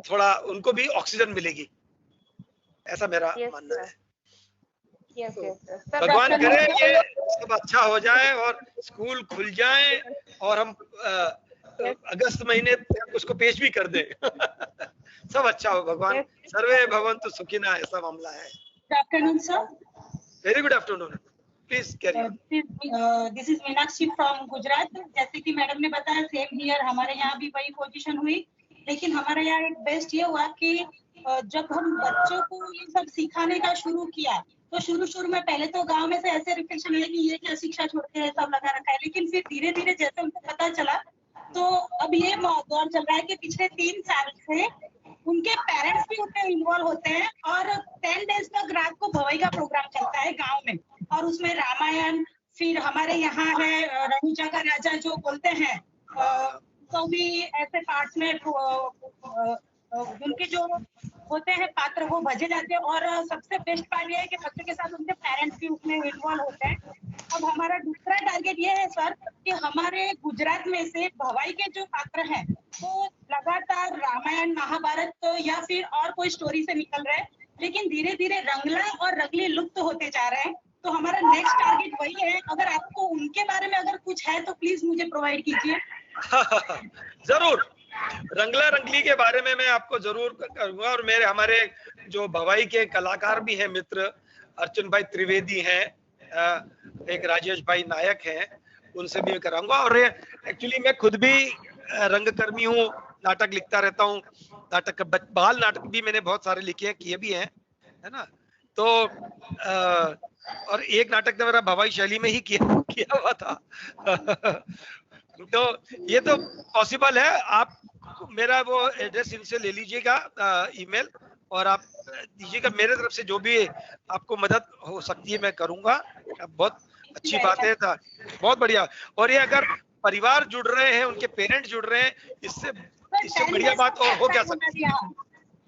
थोड़ा उनको भी ऑक्सीजन मिलेगी, ऐसा मेरा मानना है। भगवान करे ये सब अच्छा हो जाए और स्कूल खुल जाए और हम अगस्त महीने तक उसको पेश भी कर दें। सब अच्छा हो, भगवान सर्वे भवन्तु सुखिनः, ऐसा मामला है। Good afternoon sir. Very good afternoon, please carry on. This is Meenakshi from Gujarat. जैसे कि मैडम ने बताया, सेम हियर हमारे यहाँ भी वही पोजीशन हुई, लेकिन हमारे यहाँ एक बेस्ट ये हुआ कि जब हम बच्चों को ये सब सिखाने का शुरू किया, तो शुरू में पहले तो गांव में से ऐसे रिफ्लेक्शन है कि ये क्या शिक्षा छोड़ के सब लगा रखा है, लेकिन फिर धीरे धीरे जैसे उनको पता चला, तो अब ये दौर चल रहा है कि पिछले 3 साल से उनके पेरेंट्स भी उसमें इन्वॉल्व होते हैं, और 10 डेज तक रात को भवाई का प्रोग्राम चलता है गांव में, और उसमें रामायण, फिर हमारे यहाँ है रनुजा का राजा जो बोलते हैं, तो भी ऐसे पार्ट्स में उनके जो होते हैं पात्र वो भजे जाते हैं। और सबसे बेस्ट पार्ट ये है कि बच्चों के साथ उनके पेरेंट्स भी उसमें इन्वॉल्व होते हैं। अब हमारा दूसरा टारगेट ये है सर कि हमारे गुजरात में से भवाई के जो पात्र हैं वो लगातार रामायण, महाभारत या फिर और कोई स्टोरी से निकल रहे हैं, लेकिन धीरे धीरे रंगला और रंगली लुप्त होते जा रहे हैं। तो हमारा नेक्स्ट टारगेट वही है। अगर आपको उनके बारे में अगर कुछ है तो प्लीज मुझे प्रोवाइड कीजिए। जरूर, रंगला रंगली के बारे में मैं आपको जरूर करूंगा, और मेरे हमारे जो भवाई के कलाकार भी हैं मित्र, अर्चन भाई त्रिवेदी हैं, एक राजेश भाई नायक हैं, उनसे भी कराऊंगा। और एक्चुअली मैं खुद भी रंगकर्मी हूँ, नाटक लिखता रहता हूँ, नाटक बाल नाटक भी मैंने बहुत सारे लिखे हैं, किए भी हैं, है ना। तो और एक नाटक तो मेरा भवाई शैली में ही किया हुआ था। तो ये तो पॉसिबल है। आप मेरा वो एड्रेस इनसे ले लीजिएगा, ईमेल, और आप दीजिएगा। मेरे तरफ से जो भी आपको मदद हो सकती है मैं करूंगा। बहुत अच्छी बात है, था बहुत बढ़िया। और ये अगर परिवार जुड़ रहे हैं, उनके पेरेंट्स जुड़ रहे हैं, इससे बढ़िया बात और हो क्या सकती है।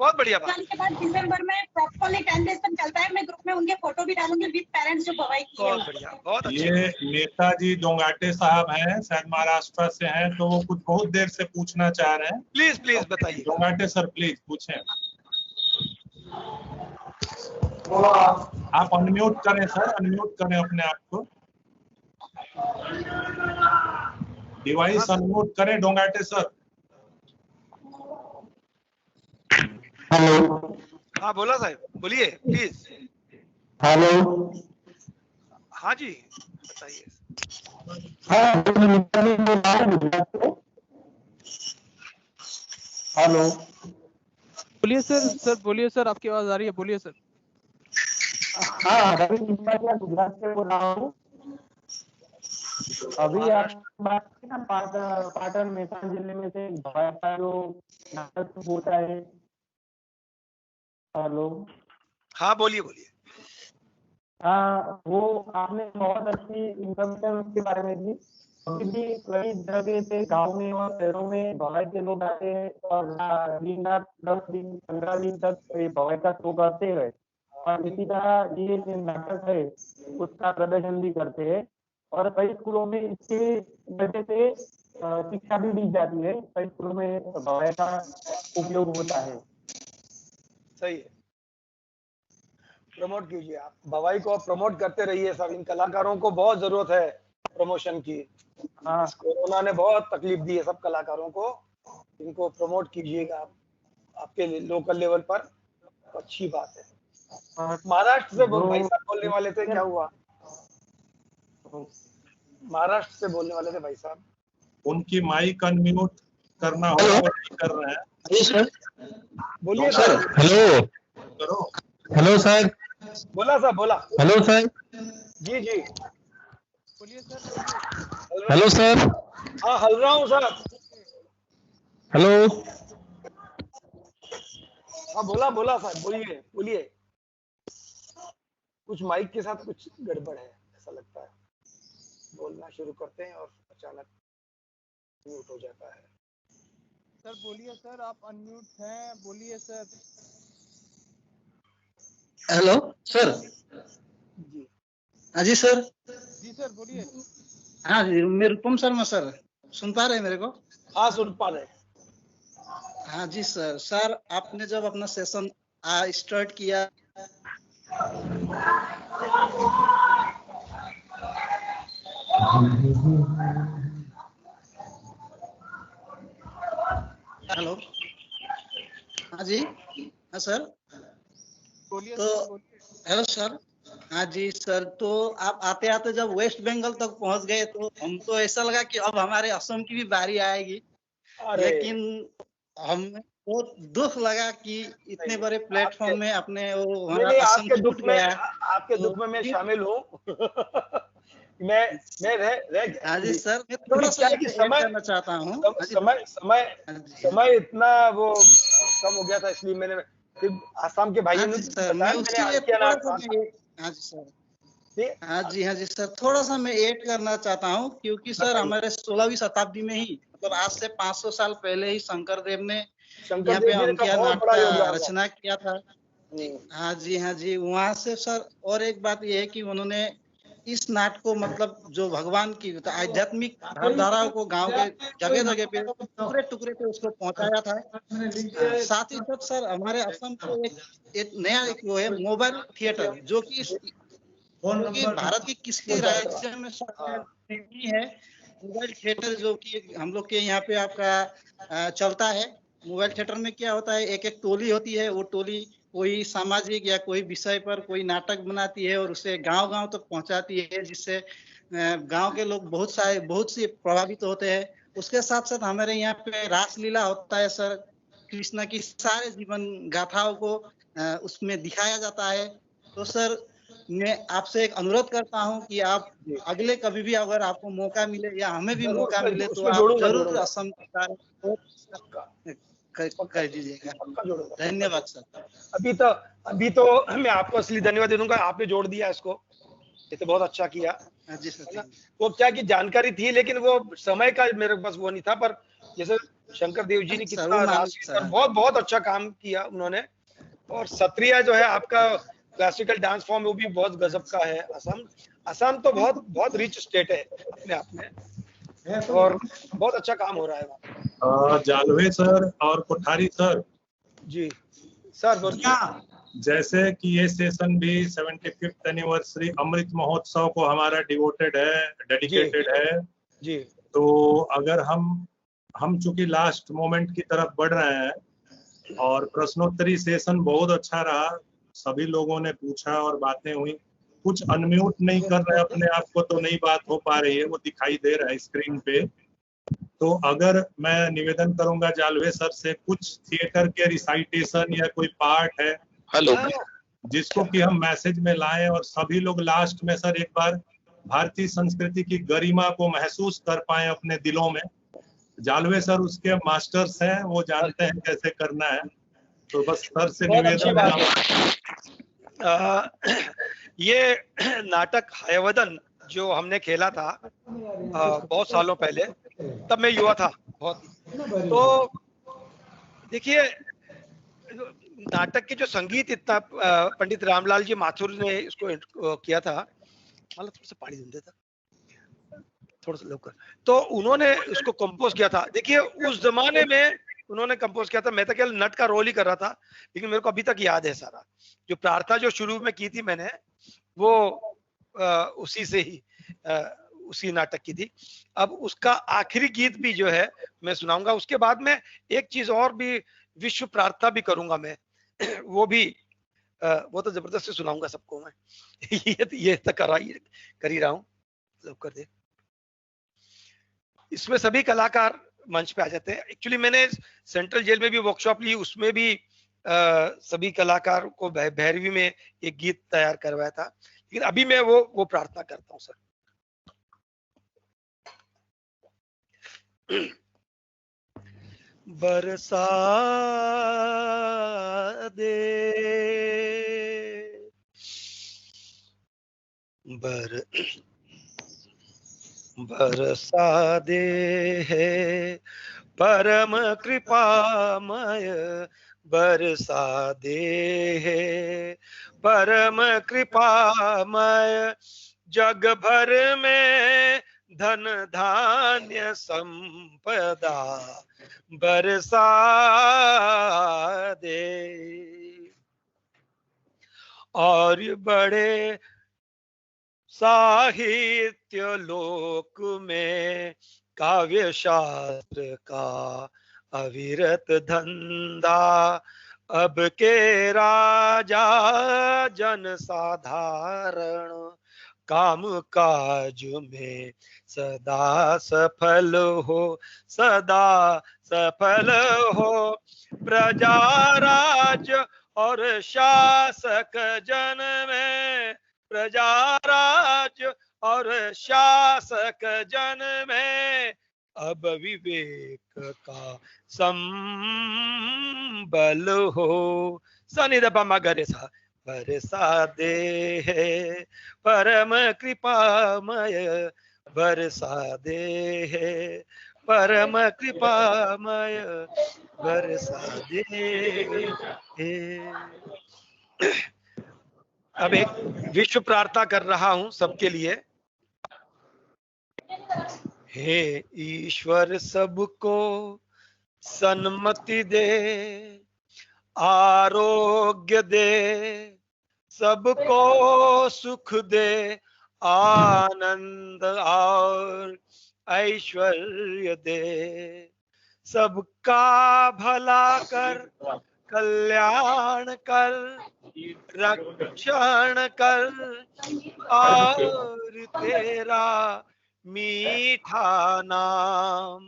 बहुत बढ़िया बात। के बाद दिसंबर में प्रॉपर्ली 10 डेज तक चलता है। मैं ग्रुप में उनके फोटो भी डालूंगी विद पेरेंट्स जो भवाई की है। बहुत बढ़िया, बहुत अच्छा। ये नेताजी डोंगाटे साहब हैं, शायद महाराष्ट्र से हैं, तो वो कुछ बहुत देर से पूछना चाह रहे हैं। प्लीज प्लीज बताइए। डोंगाटे सर प्लीज पूछें। आप अनम्यूट करें सर, अनम्यूट करें अपने आप को, डिवाइस अनम्यूट करें डोंगाटे सर। हेलो। हाँ बोला साहब, बोलिए प्लीज। हेलो। हाँ जी बताइए। हेलो। बोलिए सर। सर बोलिए सर, आपकी आवाज आ रही है, बोलिए सर। हाँ, रवि मिश्रा गुजरात से बोल रहा हूँ। अभी आप बात की ना पाटन मेहसान जिले में से भवाई का जो नाटक होता है। हेलो। हाँ बोलिए बोलिए। हाँ, वो आपने बहुत अच्छी इन्फॉर्मेशन उसके बारे में दी। अभी भी कई जगह पे गाँव में और शहरों में भवाई के लोग आते हैं और 10 दिन 15 दिन तक ये भवाई का शो करते हैं और इसी तरह ये जो नाटक है उसका प्रदर्शन भी करते हैं और कई स्कूलों में इसके वजह से शिक्षा भी दी जाती है। कई स्कूलों में भवाई का उपयोग होता है। सही है, प्रमोट कीजिए आप भवाई को, प्रमोट करते रहिए सब। इन कलाकारों को बहुत जरूरत है प्रमोशन की। हाँ, कोरोना ने बहुत तकलीफ दी है सब कलाकारों को, इनको प्रमोट कीजिएगा आप आपके लोकल लेवल पर, अच्छी बात है। महाराष्ट्र से भाई साहब बोलने वाले थे, क्या हुआ? महाराष्ट्र से बोलने वाले थे भाई साहब, उनकी माइक अनम्यूट करना होगा, नहीं कर रहे हैं। बोलिए सर। हेलो करो। Hello sir. बोला सर, बोला। Hello sir. जी जी बोलिए सर। Hello sir. हाँ, हल रहा हूँ सर। हेलो। हाँ बोला बोला सर, बोलिए बोलिए। कुछ माइक के साथ कुछ गड़बड़ है ऐसा लगता है, बोलना शुरू करते हैं और अचानक म्यूट हो जाता है। सर बोलिए सर, आप अनम्यूट हैं, बोलिए सर। Hello sir. जी हाँ जी सर। जी सर बोलिए। हाँ जी, मैं रूपम शर्मा सर, सुन पा रहे हैं मेरे को? हाँ सुन पा रहे। हाँ जी सर। सर आपने जब अपना सेशन स्टार्ट किया हेलो। हाँ जी। हाँ सर बोलिए। तो हेलो सर। हाँ जी सर, तो आप आते आते जब वेस्ट बंगाल तक पहुंच गए तो हम तो ऐसा लगा कि अब हमारे असम की भी बारी आएगी, लेकिन हमें बहुत दुख लगा कि इतने बड़े प्लेटफॉर्म में अपने वो हमारा असम छूट गया। आपके दुख में मैं शामिल हूँ। मैं रह हाँ जी सर, मैं थोड़ा सा समय करना चाहता हूँ। समय इतना वो कम हो गया था, इसलिए मैंने फिर आसाम के भाइयों ने हाँ जी सर, थोड़ा सा मैं ऐड करना चाहता हूँ, क्योंकि सर हमारे 16वीं शताब्दी में ही, मतलब आज से 500 साल पहले ही शंकर देव ने यहाँ पे अंकिया नाट का रचना किया था। हाँ जी, वहाँ से सर और एक बात ये है कि उन्होंने इस नाट को, मतलब जो भगवान की आध्यात्मिक धाराओं को गांव के जगह जगह पे टुकड़े टुकड़े पे उसको पहुंचाया था। साथ ही साथ सर हमारे असम को एक नया एक वो है मोबाइल थिएटर, जो कि भारत के किसी राज्य में नहीं है। मोबाइल थिएटर जो कि हम लोग के यहाँ पे आपका चलता है। मोबाइल थिएटर में क्या होता है, एक एक टोली होती है, वो टोली कोई सामाजिक या कोई विषय पर कोई नाटक बनाती है और उसे गांव-गांव तक पहुंचाती है, जिससे गांव के लोग बहुत से प्रभावित होते हैं। उसके साथ साथ हमारे यहाँ पे रासलीला होता है सर, कृष्ण की सारे जीवन गाथाओं को उसमें दिखाया जाता है। तो सर मैं आपसे एक अनुरोध करता हूं कि आप अगले कभी भी अगर आपको मौका मिले या हमें भी मौका मिले तो आप जरूर असम कर दीजिएगा। धन्यवाद सर। अभी तो मैं आपको असली धन्यवाद दे दूंगा, आपने जोड़ दिया इसको, ये तो बहुत अच्छा किया। जी सर। वो क्या की जानकारी थी, लेकिन वो समय का मेरे पास वो नहीं था, पर जैसे शंकर देव जी ने कितना बहुत अच्छा काम किया उन्होंने। और सत्रिया जो है आपका क्लासिकल डांस फॉर्म, वो भी बहुत गजब का है। असम तो बहुत रिच स्टेट है अपने आप में, और बहुत अच्छा काम हो रहा है वहाँ। जालवे सर और कोठारी सर जी सर, जैसे कि ये सेशन भी 75th एनिवर्सरी अमृत महोत्सव को हमारा डिवोटेड है, डेडिकेटेड है जी। तो अगर हम चूंकि लास्ट मोमेंट की तरफ बढ़ रहे हैं और प्रश्नोत्तरी सेशन बहुत अच्छा रहा, सभी लोगों ने पूछा और बातें हुई। कुछ अनम्यूट नहीं कर रहे अपने आप को तो नहीं बात हो पा रही है, वो दिखाई दे रहा है स्क्रीन पे। तो अगर मैं निवेदन करूंगा जालवे सर से, कुछ थिएटर के रिसाइटेशन या कोई पार्ट है हेलो जिसको कि हम मैसेज में लाएं और सभी लोग लास्ट में सर एक बार भारतीय संस्कृति की गरिमा को महसूस कर पाए अपने दिलों में। जालवे सर उसके मास्टर्स हैं, वो जानते हैं कैसे करना है। तो बस सर से निवेदन है। ये नाटक हयवदन जो हमने खेला था बहुत सालों पहले, तब मैं युवा था बहुत। तो देखिए नाटक के जो संगीत इतना पंडित रामलाल जी माथुर ने इसको किया था, मतलब थोड़ा सा पानी देता थोड़ा सा लोग, तो उन्होंने उसको कंपोज किया था। देखिए उस जमाने में उन्होंने कंपोज किया था, मैं तो केवल नट का रोल ही कर रहा था, लेकिन मेरे को अभी तक याद है सारा। जो प्रार्थना जो शुरू में की थी मैंने, वो उसी से ही उसी नाटक की थी। अब उसका आखिरी गीत भी जो है मैं सुनाऊंगा। उसके बाद में एक चीज और भी, विश्व प्रार्थना भी करूंगा मैं वो भी वो तो जबरदस्ती सुनाऊंगा सबको मैं ये तो कर ही रहा हूँ, सब कर दे। इसमें सभी कलाकार मंच पे आ जाते हैं। एक्चुअली मैंने सेंट्रल जेल में भी वर्कशॉप ली, उसमें भी सभी कलाकार को भैरवी में एक गीत तैयार करवाया था, लेकिन अभी मैं वो प्रार्थना करता हूँ सर। बरसा दे बरसा दे है परम कृपामय, बरसा दे है परम कृपामय, जग भर में धन धान्य संपदा बरसा दे, और बड़े साहित्य लोक में काव्य शास्त्र का अविरत धंधा, अब के राजा जन साधारण काम काज में सदा सफल हो, सदा सफल हो। प्रजा राज और शासक जन में, प्रजा राज और शासक जन में अब विवेक का संबल हो। सनिधपा मगरे सा बरसा दे है परम कृपामय, बरसा दे है परम कृपामय, बरसा दे है। अब एक विश्व प्रार्थना कर रहा हूं सबके लिए। हे ईश्वर सबको सन्मति दे, आरोग्य दे, सबको सुख दे, आनंद और ऐश्वर्य दे, सबका भला कर, कल्याण कर, रक्षण कर, और तेरा मीठा नाम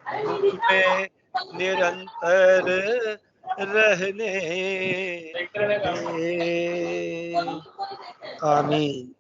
मुख में निरंतर रहने दे। आमीन।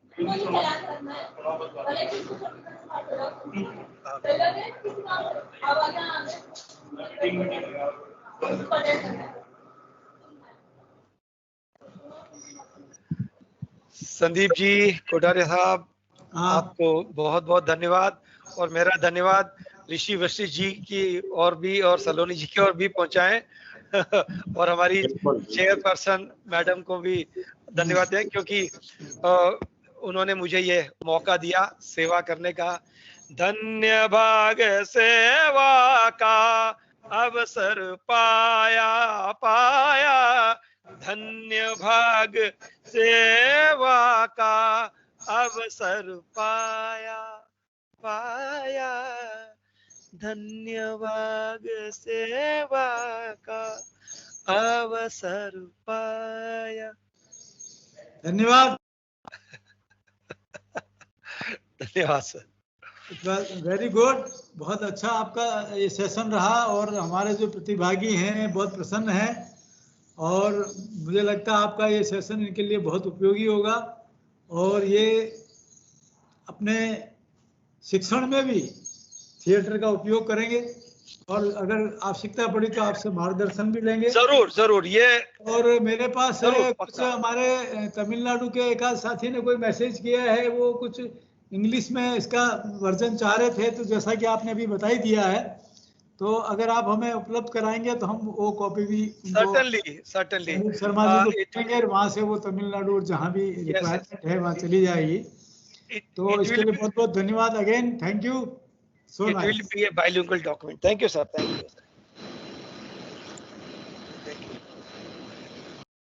संदीप जी कोठारे साहब, आपको बहुत बहुत धन्यवाद, और मेरा धन्यवाद ऋषि वशिष्ठ जी की और भी, और सलोनी जी की और भी पहुंचाएं और हमारी चेयरपर्सन मैडम को भी धन्यवाद दें, क्योंकि उन्होंने मुझे ये मौका दिया सेवा करने का। धन्य भाग सेवा का अवसर पाया पाया, धन्य भाग सेवा का अवसर पाया पाया, धन्य भाग सेवा का अवसर पाया। धन्यवाद। धन्यवाद सर। वेरी गुड, बहुत अच्छा आपका ये सेशन रहा, और हमारे जो प्रतिभागी हैं बहुत प्रसन्न हैं, और मुझे लगता है आपका ये सेशन इनके लिए बहुत उपयोगी होगा, और ये अपने शिक्षण में भी थिएटर का उपयोग करेंगे, और अगर आवश्यकता पड़ी तो आपसे मार्गदर्शन भी लेंगे। जरूर जरूर। ये और मेरे पास कुछ हमारे तमिलनाडु के एक आध साथी ने कोई मैसेज किया है, वो कुछ इंग्लिश में इसका वर्जन चाह रहे थे, तो जैसा कि आपने अभी बता ही दिया है, तो अगर आप हमें उपलब्ध कराएंगे तो हम वो कॉपी भी सर्टेनली शर्मा जी को देंगे, वहां से वो तमिलनाडु और जहां भी रिक्वायरमेंट है वहां चली जाएगी। तो इसके लिए बहुत बहुत धन्यवाद again, thank you so much. It will be a bilingual document. Thank you, sir. Thank you.